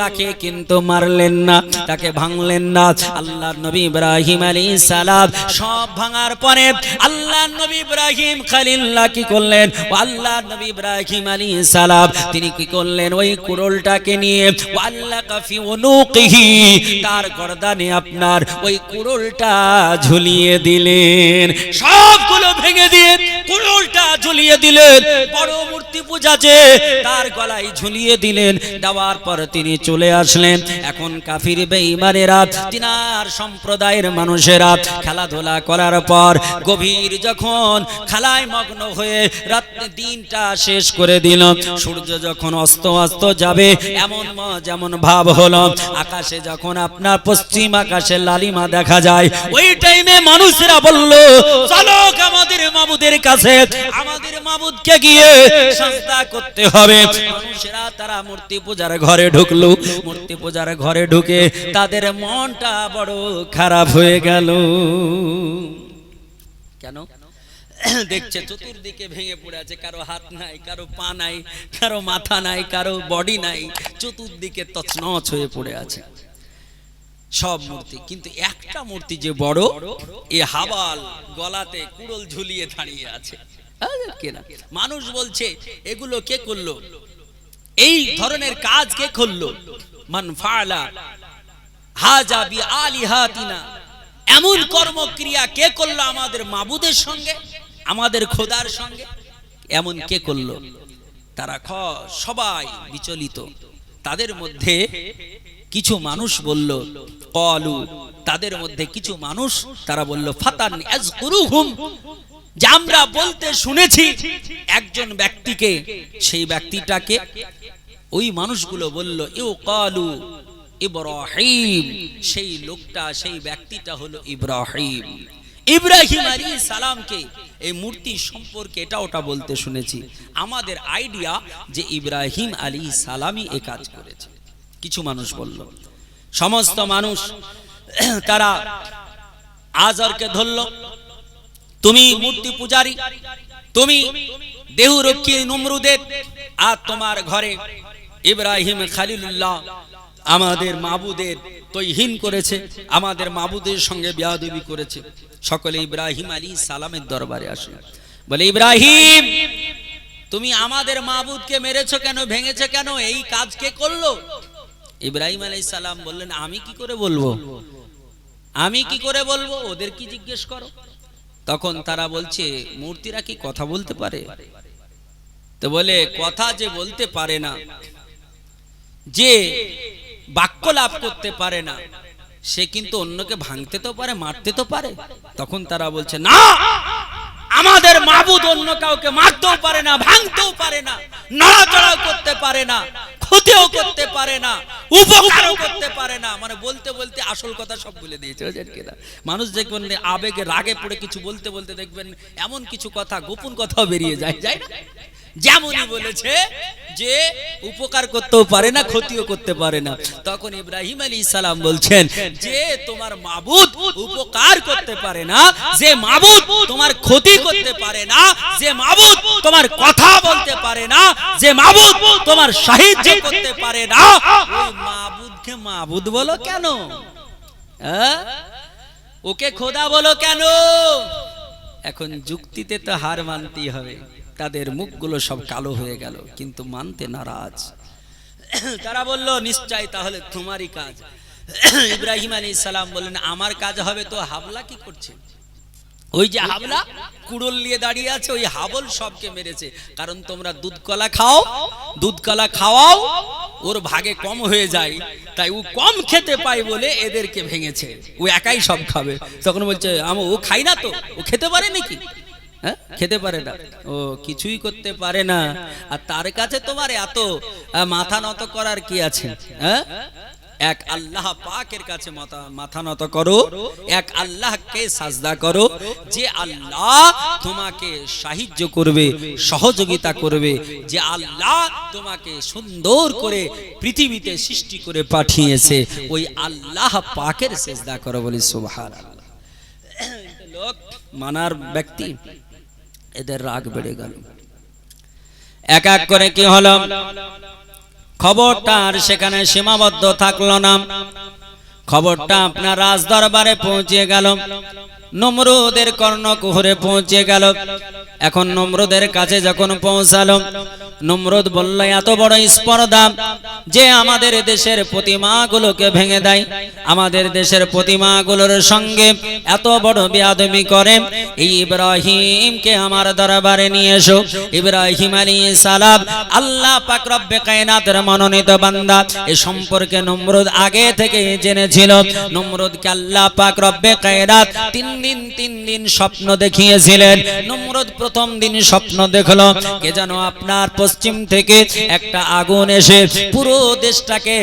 তাকে কিন্তু মারলেন না, তাকে ভাঙলেন না। আল্লাহর নবী ইব্রাহিম আলাইহিস সালাম সব ভাঙার পরে আল্লাহর নবী ইব্রাহিম খলিলুল্লাহ কি করলেন, আল্লাহর নবী ইব্রাহিম আলাইহিস সালাম তিনি কি করলেন, ওই কুড়োলটাকে নিয়ে আল্লাহ কাফি উনুকিহি তার গর্দানে আপনার ওই কুড়োলটা ঝুলিয়ে দিলেন। সবগুলো ভেঙে দিয়ে কুড়োলটা ঝুলিয়ে দিলেন। বড় মূর্তি পূজা যে তার গলায় ঝুলিয়ে দিলেন। দেওয়ার পর তিনি চলে আসলেন। এখন কাফির বেঈমানেরা তিনার সম্প্রদায়ের মানুষেরা খেলাধুলা করার পর গভীর যখন খেলায় মগ্ন হয়ে রাত্রে দিনটা শেষ করে দিল, সূর্য যখন অস্ত অস্ত যাবে এমন যেমন ভাব হলো, আকাশে যখন আপনার পশ্চিম আকাশে লালিমা দেখা যায়, ওই টাইমে মানুষেরা বলল, চলো আমাদের মাবুদের কাছে, আমাদের মাবুদকে গিয়ে সাজদা করতে হবে। মানুষেরা তারা মূর্তি পূজার ঘরে ঢুকলো। মূর্তি পূজার ঘরে ঢুকে তাদের মনটা বড় খারাপ হয়ে গেল। কেন? দেখছে চতুর্দিকে ভেঙে পড়ে আছে, কারো হাত নাই, কারো পা নাই, কারো মাথা নাই, কারো বডি নাই, চতুর্দিকে তছনছ হয়ে পড়ে আছে সব মূর্তি। কিন্তু একটা মূর্তি যে বড়, এ হাবাল গলাতে কুড়োল ঝুলিয়ে দাঁড়িয়ে আছে। মানুষ বলছে এগুলো কে করলো, এই ধরনের কাজ কে করলো? মান ফাআলা হাজা বি আলিহাতিনা, এমন কর্মক্রিয়া কে করলো আমাদের মাবুদের সঙ্গে, আমাদের খোদার সঙ্গে? এমন কে করলো? তারা সবাই বিচলিত। তাদের মধ্যে কিছু মানুষ বলল, ক্বালু, তাদের মধ্যে কিছু মানুষ তারা বলল, ফাতান আযকুরুহুম, যে আমরা বলতে শুনেছি একজন ব্যক্তিকে, সেই ব্যক্তিটাকে ওই মানুষগুলো বলল, ইউকালু ইব্রাহিম, সেই লোকটা, সেই ব্যক্তিটা হলো ইব্রাহিম। ইব্রাহিম আলাইহিস সালামকে এই মূর্তি সম্পর্কে এটা ওটা বলতে শুনেছি। আমাদের আইডিয়া যে ইব্রাহিম আলাইহিস সালামই এই কাজ করেছে। কিছু মানুষ বলল। সমস্ত মানুষ তারা আজরকে ধরল, তুমি মূর্তি পূজারী, তুমি দেহরক্ষী নমরুদের, আর তোমার ঘরে ইব্রাহিম খলিলুল্লাহ আমাদের মাবুদের তৌহিন করেছে, আমাদের মাবুদের সঙ্গে বেয়াদবি করেছে। সকলে ইব্রাহিম আলাইহিস সালামের দরবারে আসে, বলে, ইব্রাহিম তুমি আমাদের মাবুদকে মেরেছো কেন, ভেঙেছো কেন, এই কাজ কে করলো? ইব্রাহিম আলাইহিস সালাম বললেন, আমি কি করে বলবো, আমি কি করে বলবো, ওদের কি জিজ্ঞেস করো। তখন তারা বলছে, মূর্তিরা কি কথা বলতে পারে? তো বলে, কথা যে বলতে পারে না, যে বাক্য লাভ করতে পারে না, সে কিন্তু অন্যকে ভাঙতে তো পারে, মারতে তো পারে। তখন তারা বলছে, না, আমাদের মাবুদ অন্য কাউকে মারতেও পারে না, ভাঙতেও পারে না, নড়াচড়াও করতে পারে না, ক্ষতিও করতে পারে না, উপকারও করতে পারে না। মানে বলতে বলতে আসল কথা সব বলে দিয়েছে। মানুষ দেখবেন আবেগে রাগে পড়ে কিছু বলতে বলতে দেখবেন এমন কিছু কথা, গোপন কথাও বেরিয়ে যায়, যায় না? যেমনই বলেছে যে উপকার করতেও পারে না, ক্ষতিও করতে পারে না। তখন ইব্রাহিম আলাইহিস সালাম বলছেন, যে তোমার মাবুদ উপকার করতে পারে না, যে মাবুদ তোমার ক্ষতি করতে পারে না, যে মাবুদ তোমার কথা বলতে পারে না, যে মাবুদ তোমার সাহায্য করতে পারে না, ওই মাবুদকে মাবুদ বলো কেন? ওকে খোদা বলো কেন? এখন যুক্তিতে তো হার মানতেই হবে। তাদের মুখগুলো সব কালো হয়ে গেল, কিন্তু মানতে নারাজ। তারা বলল নিশ্চয় তাহলে তোমারই কাজ। ইব্রাহিম আলাইহিস সালাম বললেন আমার কাজ হবে তো হাবলা কি করছে? ওই যে হাবলা কুড়ুল নিয়ে দাঁড়িয়ে আছে, ওই হাবল সবকে মেরেছে। কারণ তোমরা দুধ কলা খাও, দুধ কলা খাওয়াও, ওর ভাগে কম হয়ে যায়, তাই ও কম খেতে পায় বলে এদেরকে ভেঙেছে, ও একাই সব খাবে। তখন বলছে ও খাই না তো, ও খেতে পারে নাকি? হ্যাঁ, খেতে পারে না, ও কিছুই করতে পারে না। আর তার কাছে তোমার এত মাথা নত করার কি আছে? হ্যাঁ, এক আল্লাহ পাকের কাছে মাথা নত করো, এক আল্লাহকে সাজদা করো, যে আল্লাহ তোমাকে সাহায্য করবে, সহযোগিতা করবে, যে আল্লাহ তোমাকে সুন্দর করে পৃথিবীতে সৃষ্টি করে পাঠিয়েছে, ওই আল্লাহ পাকের সাজদা করো। বলি সুবহানাল্লাহ। লোক মানার ব্যক্তি, এদের রাগ বেড়ে গেল। এক এক করে কি হলো, খবরটা আর সেখানে সীমাবদ্ধ থাকলো না, খবরটা আপনার রাজ দরবারে পৌঁছে গেল, নমরুদের কর্ণকুহরে পৌঁছে গেল। এখন নমরুদের কাছে যখন পৌঁছালো, নমরুদ বলল এত বড় স্পর্ধা যে আমাদের দেশের প্রতিমাগুলোকে ভেঙে দেয়, আমাদের দেশের প্রতিমাগুলোর সঙ্গে এত বড় বেয়াদবি করে, এই ইব্রাহিমকে আমার দরবারে নিয়ে এসো। ইব্রাহিম আলাইহিস সালাম আল্লাহ পাক রব্বে কায়নাতের মনোনীত বান্দা, এ সম্পর্কে নমরুদ আগে থেকে জেনেছিল। নমরুদকে আল্লাহ পাক রব্বে কায়নাত তিন দিন স্বপ্ন দেখিয়েছিলেন। নমরুদ প্রথম দিন স্বপ্ন দেখলো কে যেন আপনার পশ্চিম থেকে একটা আগুন এসে পুরো দেশটাকে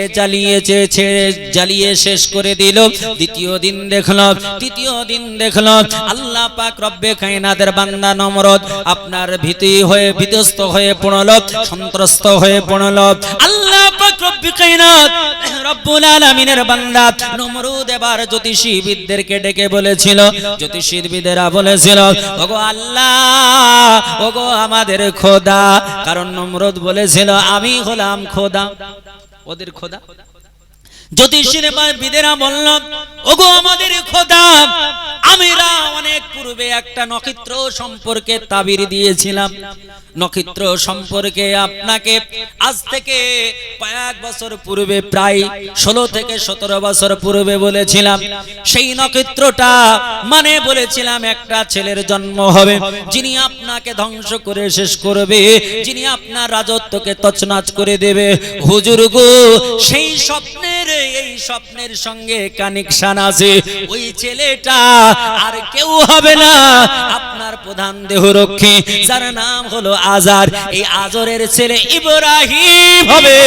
জ্বালিয়ে শেষ করে দিল। দ্বিতীয় দিন দেখলো, তৃতীয় দিন দেখলো, আল্লাহ পাক রব্বে কায়নাতের বান্দা নমরুদ আপনার ভীতস্ত হয়ে পড়ল, সন্ত্রস্ত হয়ে পড়ল। আল্লাহ পাক রব্বে কায়নাত রব্বুল আলামিনের বান্দা নমরুদ এবার জ্যোতিষীবিদদেরকে ডেকে বলেছিল, জ্যোতিষীবিদেরা বলেছিল ওগো আল্লাহ, ওগো আমাদের খোদা। কারণ নমরুদ বলেছিল আমি হলাম খোদা, ওদের খোদা। জ্যোতিষীবিদেরা বলল ওগো আমাদের খোদা, আমরা অনেক পূর্বে একটা নক্ষত্র সম্পর্কে তাবির দিয়েছিলাম, নক্ষত্র সম্পর্কে আপনাকে আজ থেকে কয়েক বছর পূর্বে, প্রায় 16 থেকে 17 বছর পূর্বে বলেছিলাম। সেই নক্ষত্রটা মানে বলেছিলাম একটা ছেলের জন্ম হবে, যিনি আপনাকে ধ্বংস করে শেষ করবে, যিনি আপনার রাজত্বকে তছনছ করে দেবে। হুজুর গো, সেই স্বপ্নের এই স্বপ্নের সঙ্গে কানেকশন আছে। ওই ছেলেটা আর কেউ হবে না, আপনার প্রধান দেহরক্ষী, যার নাম হলো আজার। এই আজরের ছেলে ইব্রাহিম হবে,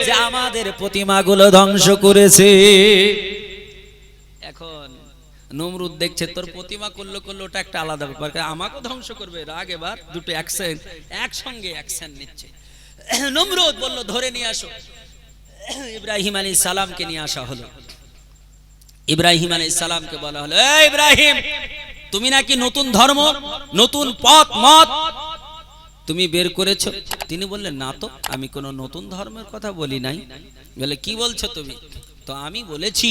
যে আমাদের প্রতিমাগুলো ধ্বংস করেছে। এখন নমরুদ দেখছে তোর প্রতিমা করলো ওটা একটা আলাদা ব্যাপার, আমাকেও ধ্বংস করবে। রাগ এবার দুটো একসঙ্গে অ্যাকশন নিচ্ছে। নমরুদ বলল ধরে নিয়ে আসো। ইব্রাহিম আলাইহিস সালামকে নিয়ে আসা হলো। ইব্রাহিম আলাইহিস সালামকে বলা হলো, এই ইব্রাহিম, তুমি নাকি নতুন ধর্ম, নতুন পথ মত তুমি বের করেছো। তিনি বললেন না তো, আমি কোনো নতুন ধর্মের কথা বলি নাই। বলে কি বলছো তুমি? তো আমি বলেছি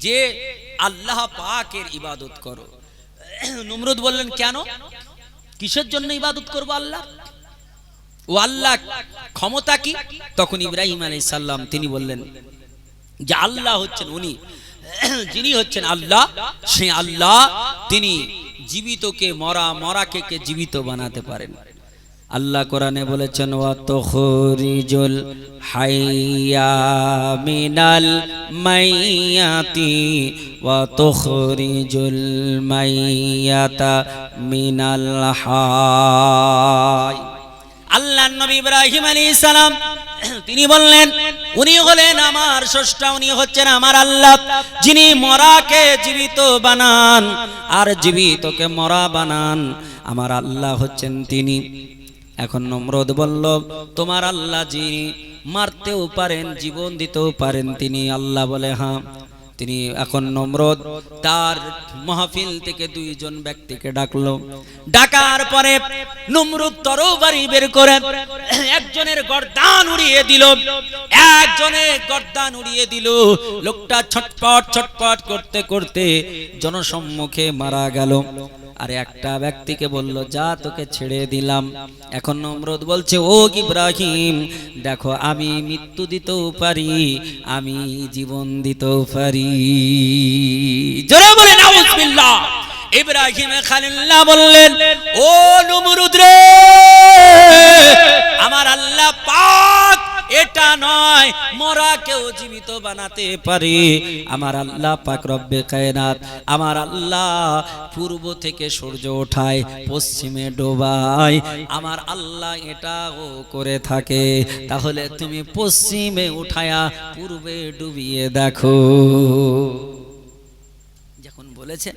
যে আল্লাহ পাকের ইবাদত করো। নমরুদ বললেন কেন, কিসের জন্য ইবাদত করবো আল্লাহ? ও আল্লাহ ক্ষমতা কি? তখন ইব্রাহিম আলাইহিস সালাম তিনি বললেন যে আল্লাহ হচ্ছেন উনি, যিনি হচ্ছেন আল্লাহ, সেই আল্লাহ তিনি জীবিতকে মরাকে জীবিত বানাতে পারেন। আল্লাহ কোরআনে বলেছেন ওয়া তুখরিজুল হাইয়া মিনাল মাইয়াতি ওয়া তুখরিজুল মাইয়াতা মিনাল হাই। আল্লাহর নবী ইব্রাহিম আলাইহিস সালাম তিনি বললেন উনি হলেন আমার স্রষ্টা, উনি হচ্ছেন আমার আল্লাহ, যিনি মরাকে জীবিত বানান আর জীবিতকে মরা বানান। আমার আল্লাহ হচ্ছেন তিনি। এখন নমরুদ বলল তোমার আল্লাহ যিনি মারতেও পারেন, জীবন দিতেও পারেন, তিনি আল্লাহ। বলে হ্যাঁ তিনি। এখন নমরুদ তার মাহফিল থেকে দুইজন ব্যক্তিকে ডাকলো। ডাকার পরে নমরুদ তরবারি বের করে একজনের গর্দান উড়িয়ে দিল, একজনের গর্দান উড়িয়ে দিল। লোকটা ছটপট ছটপট করতে করতে জনসম্মুখে মারা গেল। আর একটা ব্যক্তিকে বলল যা তোকে ছেড়ে দিলাম। এখন নমরুদ বলছে ও ইব্রাহিম দেখো আমি মৃত্যু দিতেও পারি, আমি জীবন দিতেও পারি। জোরে বলে নাউজুবিল্লাহ। ইব্রাহিম খলিলুল্লাহ বললেন ও নমরুদ রে, আমার আল্লাহ পাক এটা নয় মরাকেও জীবিত বানাতে পারে। আমার আল্লাহ পাক রব্বে কায়নাত, আমার আল্লাহ পূর্ব থেকে সূর্য ওঠায় পশ্চিমে ডোবায়, আমার আল্লাহ এটাও করে থাকে। তাহলে তুমি পশ্চিমে উঠায়া পূর্বে ডুবিয়ে দেখো। যখন বলেছে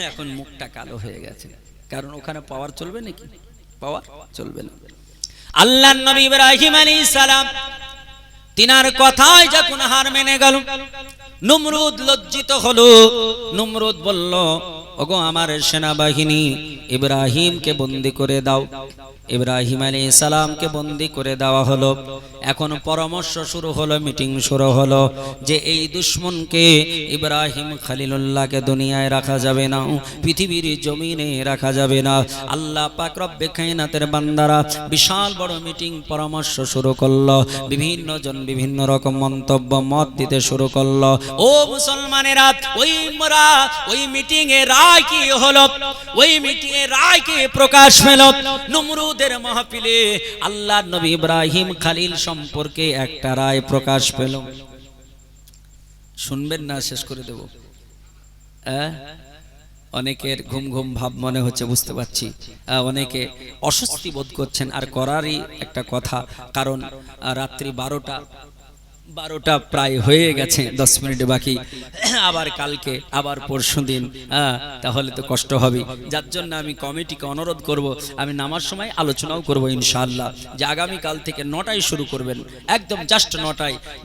এখন মুখটা কালো হয়ে গেছে, কারণ ওখানে পাওয়ার চলবে নাকি? পাওয়ার চলবে না। আল্লাহর নবী ইব্রাহিম আলাইহিস সালাম তিনার কথায় যখন হার মেনে গেল, নমরুদ লজ্জিত হলো। নমরুদ বলল ওগো আমার সেনাবাহিনী ইব্রাহিমকে বন্দী করে দাও। ইব্রাহিম আলাইহিস সালামকে বন্দী করে দেওয়া হলো। এখন পরামর্শ শুরু হলো, মিটিং শুরু হলো যে এই দুশমনকে ইব্রাহিম খলিলুল্লাহকে দুনিয়ায় রাখা যাবে না, পৃথিবীর জমিনে রাখা যাবে না। আল্লাহ পাক রব্বে কায়নাতের বান্দারা বিশাল বড় মিটিং পরামর্শ শুরু করলো। বিভিন্ন জন বিভিন্ন রকম মন্তব্য মত দিতে শুরু করলো। ও মুসলমানেরা, ওই মিটিং এ রায় কি হলো? ওই মিটিং এ রায় কি প্রকাশ পেল? নমরুদের মাহফিলে আল্লাহর নবী ইব্রাহিম খলিল সম্পর্কে একটা রায় প্রকাশ পেল। শুনবেন না শেষ করে দেব? অনেকের ঘুম ঘুম ভাব মনে হচ্ছে, বুঝতে পারছি। অনেকে অস্বস্তি বোধ করছেন, আর করারই একটা কথা, কারণ রাত্রি 12টা প্রায় হয়ে গেছে, 10 মিনিট বাকি। আবার কালকে আবার পরশুদিন, তাহলে তো কষ্ট হবে। যার জন্য আমি কমিটিকে অনুরোধ করব, আমি নামার সময় আলোচনাও করব ইনশাআল্লাহ, যে আগামীকাল থেকে 9টায় শুরু করবেন, একদম জাস্ট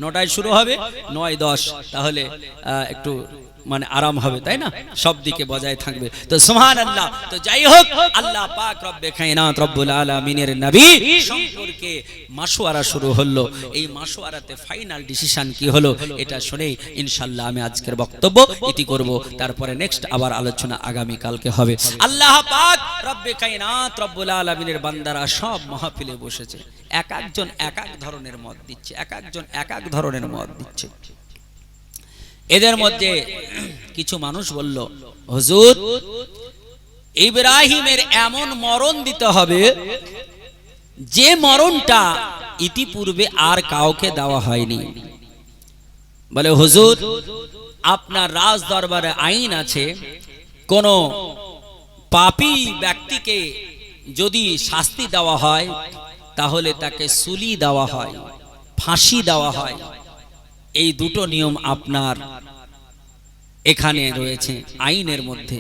9টায় শুরু হবে, 9-10, তাহলে একটু মানে আরাম হবে, তাই না? সব দিকে বজায় থাকবে। তো সুবহানাল্লাহ। তো যাই হোক, আল্লাহ পাক রব্বে কায়নাত রব্বুল আলামিনের নবী সম্পর্কে মাশওয়ারা শুরু হলো। এই মাশওয়ারাতে ফাইনাল ডিসিশন কি হলো এটা শুনেই ইনশাআল্লাহ আমি আজকের বক্তব্য ইতি করব। তারপরে নেক্সট আবার আলোচনা আগামী কালকে হবে। আল্লাহ পাক রব্বে কায়নাত রব্বুল আলামিনের বান্দারা সব মাহফিলে বসেছে, এক একজন এক এক ধরনের মত দিচ্ছে, এক একজন এক এক ধরনের মত দিচ্ছে। এদের মধ্যে কিছু মানুষ বলল হুজুর ইব্রাহিমের এমন মরণ দিতে হবে যে মরণটা ইতিপূর্বে আর কাউকে দেওয়া হয়নি। বলে হুজুর আপনার রাজ দরবারে আইন আছে, কোন পাপী ব্যক্তিকে যদি শাস্তি দেওয়া হয় তাহলে তাকে সুলি দেওয়া হয়, ফাঁসি দেওয়া হয়। এই দুটো নিয়ম আপনার এখানে রয়েছে আইনের মধ্যে।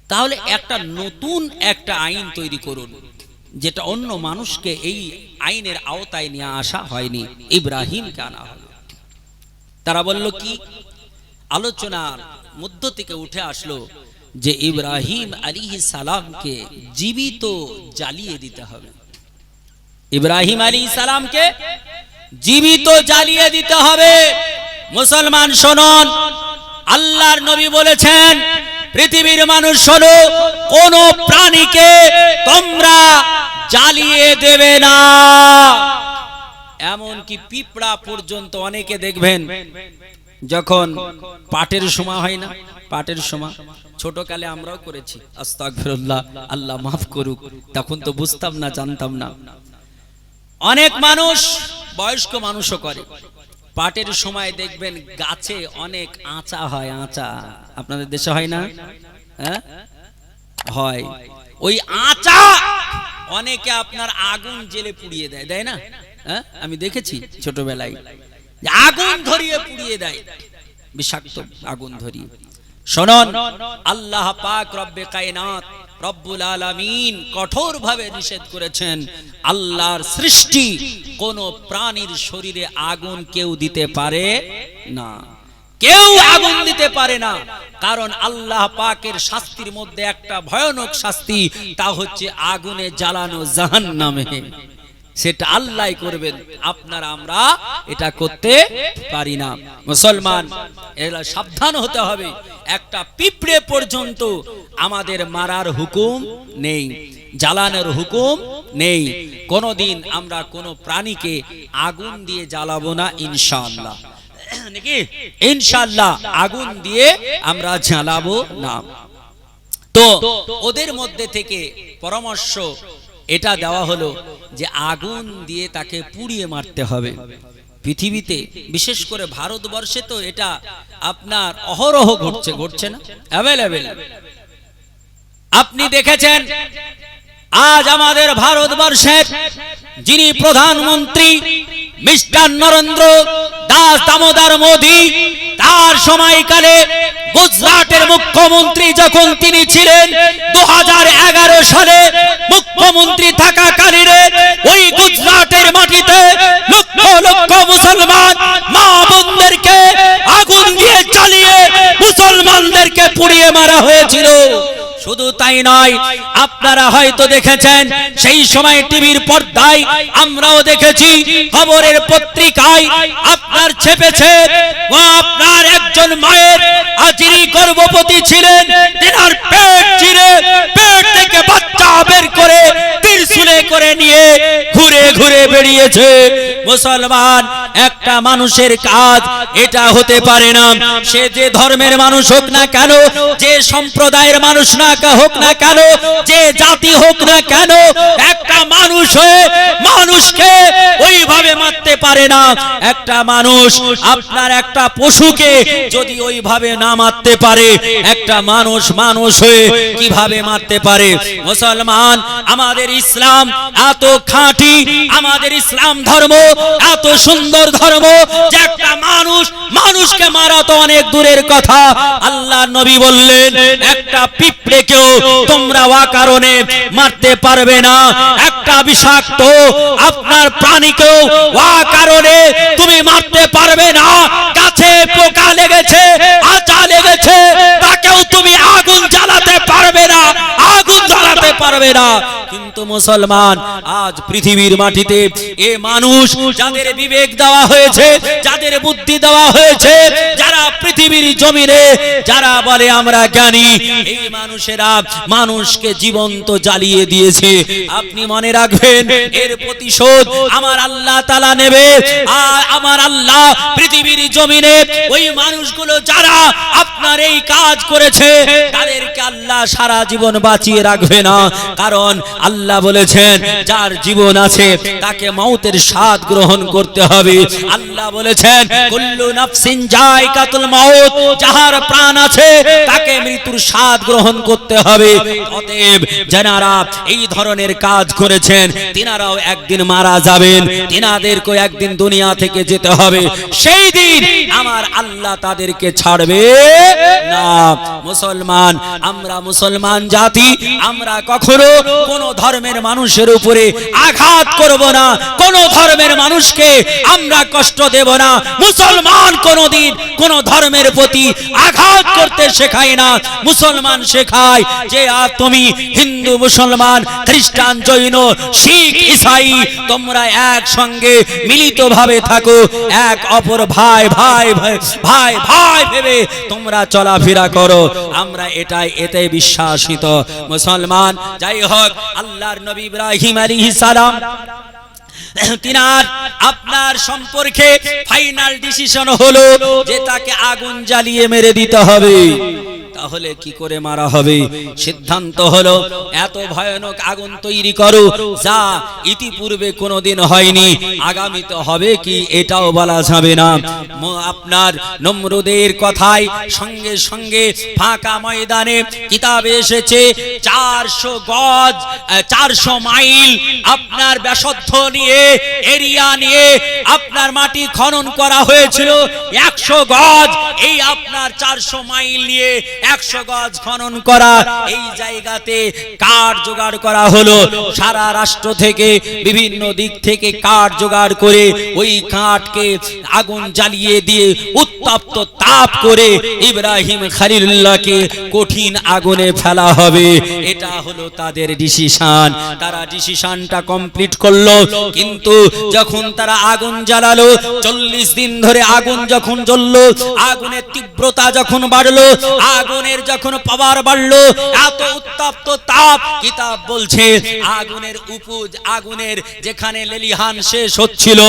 তাহলে একটা নতুন একটা আইন তৈরি করুন, যেটা অন্য মানুষকে এই আইনের আওতায় নিয়ে আসা হয়নি, ইব্রাহিমকে আনা হলো। তারা বলল কি? আলোচনার মধ্য থেকে উঠে আসলো যে ইব্রাহিম আলাইহিস সালামকে জীবিত জ্বালিয়ে দিতে হবে। ইব্রাহিম আলাইহিস সালামকে জীবিত জ্বালিয়ে দিতে হবে। মুসলমান শুনুন, আল্লাহর নবী বলেছেন পৃথিবীর মানুষ হলো কোন প্রাণীকে তোমরা জ্বালিয়ে দেবে না। এমনকি পিঁপড়া পর্যন্ত অনেকে দেখবেন যখন পাটের সময় হয় না, পাটের সময় ছোটকালে আমরাও করেছি, আস্তাগফিরুল্লাহ, আল্লাহ মাফ করুক, তখন তো বুঝতাম না, জানতাম না। অনেক মানুষ বয়স্ক মানুষও করে, পাটের সময় দেখবেন গাছে অনেক আঁচা হয়, আঁচা। আপনাদের দেশে হয় না? হয়। ওই আঁচা অনেকে আপনার আগুন জেলে পুড়িয়ে দেয়, দেয় না? আমি দেখেছি ছোটবেলায়, আগুন ধরিয়ে পুড়িয়ে দেয়, বিষাক্ত আগুন ধরিয়ে। শুনুন, আল্লাহ পাক রব্বে কায়নাত রব্বুল আলামিন কঠোরভাবে নিষেধ করেছেন, আল্লাহর সৃষ্টি কোন প্রাণীর শরীরে আগুন কেউ দিতে পারে না, কেউ আগুন দিতে পারে না। কারণ আল্লাহ পাকের শাস্তির মধ্যে একটা ভয়ানক শাস্তি, তা হচ্ছে আগুনে জ্বালানো জাহান্নামে। সেটা আল্লাহ করবেন, আপনারা আমরা এটা করতে পারি না। মুসলমান এরা সাবধান হতে হবে। একটা পিঁপড়ে পর্যন্ত আমাদের মারার হুকুম নেই, জ্বালানোর হুকুম নেই। কোনোদিন আমরা কোনো প্রাণীকে আগুন দিয়ে জ্বালাবো না ইনশাআল্লাহ, নাকি? ইনশাআল্লাহ আগুন দিয়ে আমরা জ্বালাবো না। তো ওদের মধ্যে থেকে পরামর্শ এটা দেওয়া হলো যে আগুন দিয়ে তাকে পুড়িয়ে মারতে হবে। পৃথিবীতে বিশেষ করে ভারতবর্ষে তো এটা আপনার অহরহ ঘটছে না, অ্যাভেলেবেল। আপনি দেখেছেন আজ আমাদের ভারতবর্ষের যিনি প্রধানমন্ত্রী মিস্টার নরেন্দ্র দাস দামোদর মোদী, তার সময়কালে গুজরাটের মুখ্যমন্ত্রী যখন তিনি ছিলেন 2011 সালে মুখ্যমন্ত্রী থাকাকালীন ওই গুজরাটের মাটিতে লক্ষ লক্ষ মুসলমান মা বোনদেরকে আগুন দিয়ে জ্বালিয়ে মুসলমানদেরকে পুড়িয়ে মারা হয়েছিল। শুধু তাই নয়, আপনারা হয়তো দেখেছেন সেই সময় টিভির পর্দায়, আমরাও দেখেছি, খবরের পত্রিকায় আপনার ছেপেছে আপনার একজন মায়ের যিনি গর্ভবতী ছিলেন, তেনার পেট চিরে পেট থেকে বাচ্চা বের করে ত্রিশূলে করে নিয়ে ঘুরে ঘুরে বেরিয়েছে। মুসলমান, একটা মানুষের কাজ এটা হতে পারে না। সে যে ধর্মের মানুষ হোক না কেন, যে সম্প্রদায়ের মানুষ না হোক না কেন, যে জাতি হোক না কেন, একটা মানুষ হয়ে মানুষকে ওইভাবে মারতে পারে না। একটা মানুষ আপনার একটা পশুকে যদি ওইভাবে না মারতে পারে, একটা মানুষ মানুষ হয়ে কিভাবে মারতে পারে? মুসলমান, আমাদের ইসলাম এত খাঁটি, আমাদের ইসলাম ধর্ম এত সুন্দর ধর্ম যে একটা মানুষ মানুষকে মারা তো অনেক দূরের কথা। আল্লাহ নবী বললেন একটা পিঁপড়েকেও তোমরা অকারণে মারতে পারবে না। একটা বিষাক্ত আপনার প্রাণীকেও অকারণে তুমি মারতে পারবে না। গাছে পোকা লেগেছে, আচা লেগেছে, তাকেও তুমি আগুন জ্বালাতে পারবে না, আগুন জ্বালাতে পারবে না। কিন্তু মুসলমান, আজ পৃথিবীর মাটিতে এ মানুষ যাদের বিবেক দেওয়া হয়েছে, যাদের বুদ্ধি দেওয়া হয়েছে, যারা পৃথিবীর জমিনে যারা বলে আমরা জ্ঞানী, এই মানুষেরা মানুষকে জীবন্ত জ্বালিয়ে দিয়েছে। আপনি মনে রাখবেন, এর প্রতিশোধ আমার আল্লাহ তাআলা নেবে। আর আমার আল্লাহ পৃথিবীর জমিনে ওই মানুষগুলো যারা আপনার এই কাজ করেছে তাদেরকে আল্লাহ সারা জীবন বাঁচিয়ে রাখবে না। কারণ আল্লাহ বলেছেন যার জীবন আছে তাকে মউতের স্বাদ গ্রহণ করতে হবে। আল্লাহ বলেছেন কুল্লু নাফসিন যায়কাতুল মাউত, যার প্রাণ আছে তাকে মৃত্যুর স্বাদ গ্রহণ করতে হবে। অতএব যারা এই ধরনের কাজ করেছেন তিনারাও একদিন মারা যাবেন, তিনাদেরকে একদিন দুনিয়া থেকে যেতে হবে। সেই দিন আমার আল্লাহ তাদেরকে ছাড়বে না। মুসলমান, আমরা মুসলমান জাতি, আমরা কখনো কোন ধর্মের মানুষের উপরে আঘাত করব না, কোন ধর্মের মানুষকে আমরা কষ্ট দেব না। মুসলমান কোনদিন কোন ধর্মের প্রতি আঘাত করতে শেখায় না। মুসলমান শেখায় যে তুমি হিন্দু, মুসলমান, খ্রিস্টান, জৈন, শিখ, ঈসাই তোমরা একসঙ্গে মিলিতভাবে থাকো, এক অপর ভাই ভাই ভাই ভাই ভাই ভেবে তোমরা চলাফেরা করো। আমরা এতে বিশ্বাসিত মুসলমান। যাই হোক, আল্লাহর নবী ইব্রাহিম আলাইহিস সালাম তিনার আপনার সম্পর্কে ফাইনাল ডিসিশন হলো যে তাকে আগুন জ্বালিয়ে মেরে দিতে হবে। তাহলে কি করে মারা হবে? সিদ্ধান্ত হলো এত ভয়ানক আগুন তৈরি করো যা ইতিপূর্বে কোনোদিন হয়নি, আগামীতে হবে কি এটাও বলা যাবে না। আপনার নমরুদের কথায় সঙ্গে সঙ্গে ফাঁকা ময়দানে কিতাবে এসেছে 400 গজ 400 মাইল আপনার ব্যাসার্ধ নিয়ে এরিয়া নিয়ে আপনার মাটি খনন করা হয়েছিল। 100 গজ এই আপনার 400 মাইল নিয়ে 100 গজ খনন করা। এই জায়গাতে কাঠ জোগাড় করা হলো, সারা রাষ্ট্র থেকে বিভিন্ন দিক থেকে কাঠ জোগাড় করে ওই কাঠকে আগুন জ্বালিয়ে দিয়ে উত্তপ্ত তাপ করে ইব্রাহিম খলিলুল্লাহকে কঠিন আগুনে ফেলা হবে। এটা হলো তাদের ডিসিশন। তারা ডিসিশনটা কমপ্লিট করলো, কিন্তু যখন তারা আগুন জ্বালালো, 40 দিন ধরে আগুন যখন জ্বললো, আগুনের তীব্রতা যখন বাড়লো, আগুনের যখন পাওয়ার বাড়লো, এত উত্তপ্ত তাপ, কিতাব বলছে আগুনের উপজ, আগুনের যেখানে লেলিহান শেষ হচ্ছিল,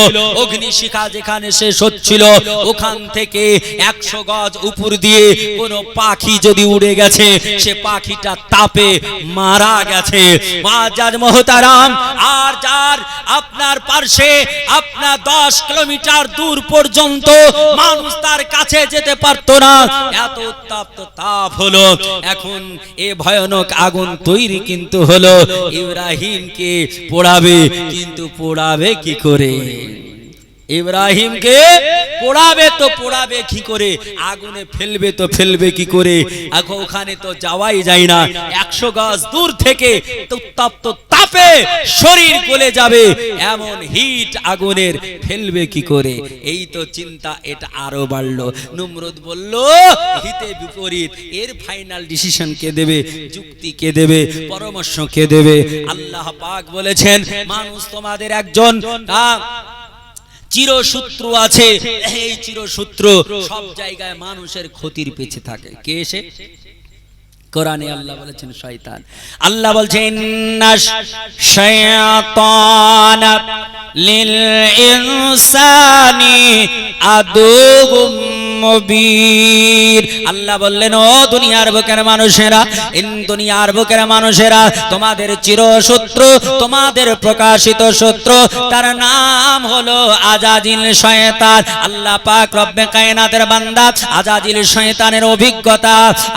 অগ্নিশিখা যেখানে শেষ হচ্ছিল, ওখান থেকে 100 গজ উপর দিয়ে কোনো পাখি যদি উড়ে গেছে, সে পাখিটা তাপে মারা গেছে। মুআজ্জাজ মুহতারাম, আর যার আপনার পাশে আপনার 10 কিলোমিটার দূর পর্যন্ত মানুষ তার কাছে যেতে পারতো না, এত উত্তপ্ত তাপ হলো। এখন এ ভয়ানক আগুন তৈরি কিন্তু হলো, ইব্রাহিমকে পোড়াবে, কিন্তু পোড়াবে কি করে? ইব্রাহিমকে পোড়াবে তো পোড়াবে কি করে? আগুনে ফেলবে তো ফেলবে কি করে? এখন ওখানে তো যাওয়াই যায় না, 100 গজ দূর থেকে উত্তপ্ত তাপে শরীর গলে যাবে, এমন হিট আগুনের, ফেলবে কি করে? এই তো চিন্তা। এটা আরো বাড়লো। নমরুদ বলল হিতে বিপরীত, এর ফাইনাল ডিসিশন কে দেবে? যুক্তি কে দেবে? পরামর্শ কে দেবে? আল্লাহ পাক বলেছেন, মানুষ তোমাদের একজন চিরশত্রু আছে। এই চিরশত্রু সব জায়গায় মানুষের ক্ষতির পেছে থাকে। কে এসে? কোরআনে আল্লাহ বলেছেন শয়তান। আল্লাহ বলছেন ইন্নাশ শায়াতানা লিল ইনসানি আদুউম মুবিন। আল্লাহ বললেন, ও দুনিয়ার বুকের মানুষেরা, দুনিয়ার বুকের মানুষেরা, তোমাদের চিরশত্রু, তোমাদের প্রকাশিত শত্রু, তার নাম হলো আজাজিল শয়তান। আল্লাহ পাক রব্বে কায়নাতের বান্দা, আজাজিল শয়তানের অভিজ্ঞতা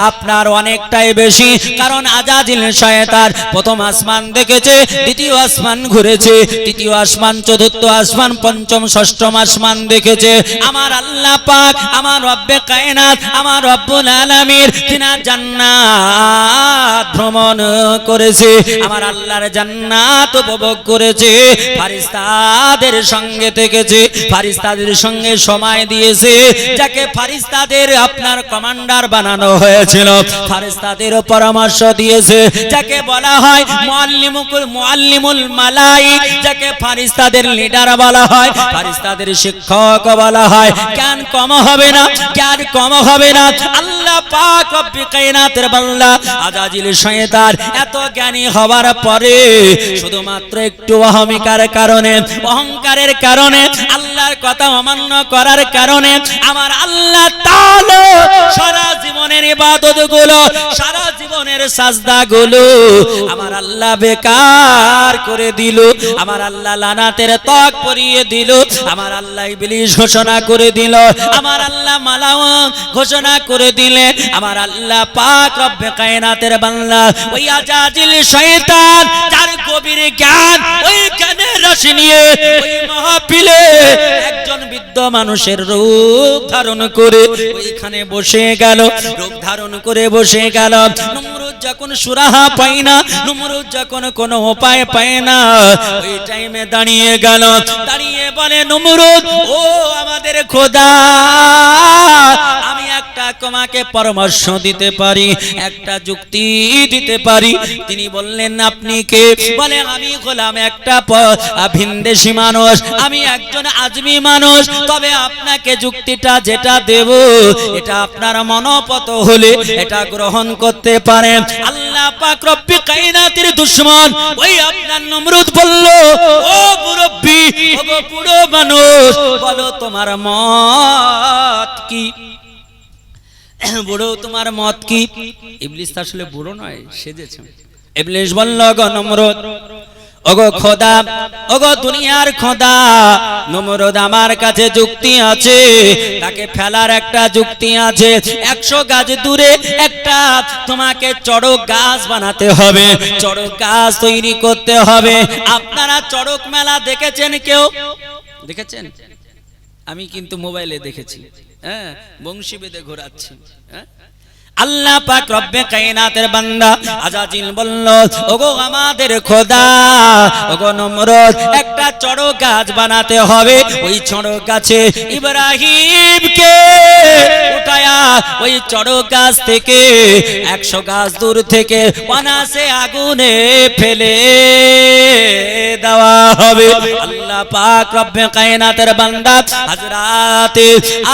আপনার অনেকটাই বেশি, কারণ আজাজিল শয়তান প্রথম আসমান দেখেছে, দ্বিতীয় আসমান ঘুরেছে, তৃতীয় আসমান, চতুর্থ আসমান, পঞ্চম ষষ্ঠম আসমান দেখেছে। আমার আল্লাহ পাক, আমার রব্বে কায়নাত, আমার রব্বুল আলামিন তিনার জান্নাত ভ্রমণ করেছে, আমার আল্লাহর জান্নাত উপভোগ করেছে, ফারিস্তাদের সঙ্গে থেকেছে, ফারিস্তাদের সঙ্গে সময় দিয়েছে, যাকে ফারিস্তাদের আপনার কমান্ডার বানানো হয়েছিল, ফারিস্তাদের পরামর্শ দিয়েছে, যাকে বলা হয় মুআল্লিমুল মালাইক, যাকে ফারিস্তাদের লিডার বলা হয়, ফারিস্তাদের শিক্ষক বলা হয়। জ্ঞান কম হবে না, জ্ঞান কম হবে না। আল্লাহ পাক রব্বে কায়নাতের বান্দা আজাজিল শয়তান এত জ্ঞানী হওয়ার পরে শুধুমাত্র একটু অহংকারের কারণে, আল্লাহর কথা অমান্য করার কারণে আমার আল্লাহ তাআলা সারা জীবনের ইবাদতগুলো, সারা জীবনের সাজদাগুলো আমার আল্লাহ বেকার করে দিল। আমার আল্লাহ লানাতের তক পরিয়ে দিল, আমার আল্লাহ ইবলিস ঘোষণা করে দিল, আমার আল্লাহ মালাউন ঘোষণা করে দিলেন। আমার আল্লাহ পাক রব্বে কায়নাতের বান্দা ওই আজাজিল শয়তান, যার গভীর জ্ঞান, ওই জ্ঞানের রাশি নিয়ে ওই মাহফিলে একজন বৃদ্ধ মানুষের রূপ ধারণ করে ওইখানে বসে গেল, রূপ ধারণ করে বসে গেল। নমরুদ যখন সুরাহা পায় না, নমরুদ যখন কোনো উপায় পায় না, ওই টাইমে দাঁড়িয়ে গেল, দাঁড়িয়ে বলে, নমরুদ, ও আমাদের খোদা, আমি একটা তোমাকে পরামর্শ দিতে পারি, একটা যুক্তি দিতে পারি। তিনি বললেন, আপনি কে? বলে, আমি হলাম একটা ভিনদেশী মানুষ, আমি একজন আজমি মানুষ, তবে আপনাকে যুক্তিটা যেটা দেব, এটা আপনার মনোপত হলে এটা গ্রহণ করতে পারেন। আল্লাহ পাক রব্বে কায়নাতের দুশমন ওই আপনার নমরুদ বলল, ও মুরব্বি, ও বুড়ো মানুষ, বলো তোমার মত কি? বুড়ো, তোমার মত কি? ইবলিস আসলে বুড়ো নয়, সেজেছে। ইবলিস বলল, গো নমরুদ, ওগো খোদা, ওগো দুনিয়ার খোদা, নমরুদ আমার কাছে যুক্তি আছে, তাকে ফেলার একটা যুক্তি আছে। 100 গজ দূরে একটা তোমাকে চড়ক গাছ বানাতে হবে, চড়ক গাছ তৈরি করতে হবে। আপনারা চড়ক মেলা দেখেছেন? কেউ দেখেছেন? আমি কিন্তু মোবাইলে দেখেছি, হ্যাঁ, বংশী বেঁধে ঘোরাচ্ছি, হ্যাঁ। আল্লাহ পাক রব্বে কায়নাতের বান্দা আজাজিল বলল, ওগো আমাদের খোদা, ওগো নমরুদ, একটা চড়ক গাছ বানাতে হবে। ওই চড়ক গাছে ইব্রাহিমকে উঠায়া ওই চড়ক গাছ থেকে 100 গাছ দূর থেকে পানাসে আগুনে ফেলে দেওয়া হবে। আল্লাহ পাক রব্বে কায়নাতের বান্দা হযরত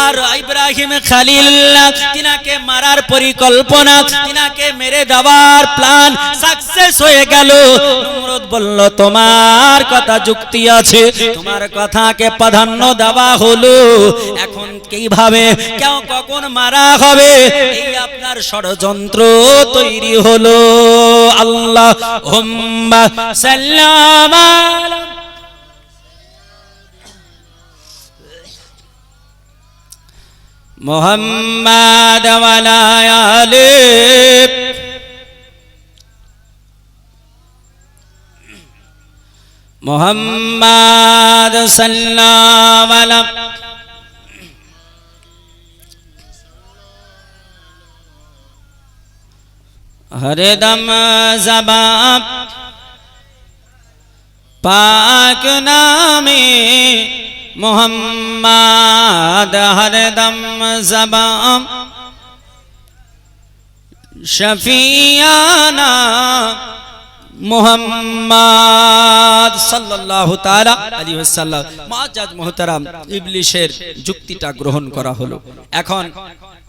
আর ইব্রাহিম খলিলুল্লাহ তিনাকে মারার পরিকল্পনা, তিনাকে মেরে দেওয়ার প্ল্যান সাকসেস হয়ে গেল। নমরুদ বলল, তোমার কথা যুক্তি আছে, তোমার কথাকে প্রাধান্য দেওয়া হলো, এখন কিভাবে কেউ কখন মারা হবে এই আপনার ষড়যন্ত্র তৈরি হলো। আল্লাহুম্মা সাল্লামা মুহাম্মাদ ওয়া আলা আলি মুহাম্মাদ সাল্লাল্লাহু আলাইহি হরদম জবান পাক নামে মুহাম্মাদ, হরদম জবান শফিয়ানা মুহাম্মাদ সাল্লাল্লাহু তাআলা আলাইহি ওয়াসাল্লাম। মুআজ্জাজ মুহতারাম, ইবলিশের যুক্তিটা গ্রহণ করা হলো। এখন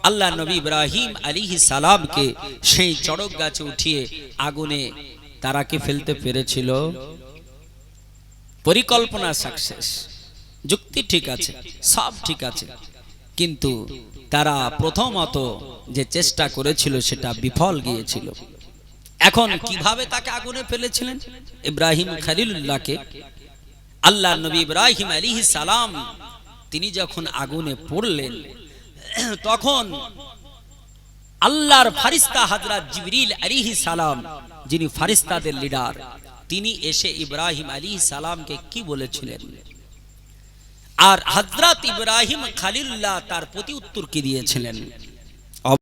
আল্লাহ নবী ইব্রাহিম আলাইহিস সালামকে সেই চড়ক গাছে উঠিয়ে আগুনে তারা কি ফেলতে পেরেছিল? পরিকল্পনা সাকসেস, যুক্তি ঠিক আছে, সব ঠিক আছে, কিন্তু তারা প্রথমত যে চেষ্টা করেছিল সেটা বিফল গিয়েছিল। এখন কিভাবে তাকে আগুনে ফেলেছিলেন? ইব্রাহিম খলিলুল্লাহকে আল্লাহ নবী ইব্রাহিম আলাইহিস সালাম তিনি যখন আগুনে পড়লেন, তখন আল্লাহর ফারিস্তা হযরত জিবরিল আলাইহিস সালাম, যিনি ফারিস্তাদের লিডার, তিনি এসে ইব্রাহিম আলাইহিস সালামকে কি বলেছিলেন, আর হযরত ইব্রাহিম খলিলুল্লাহ তার প্রতি উত্তর কি দিয়েছিলেন?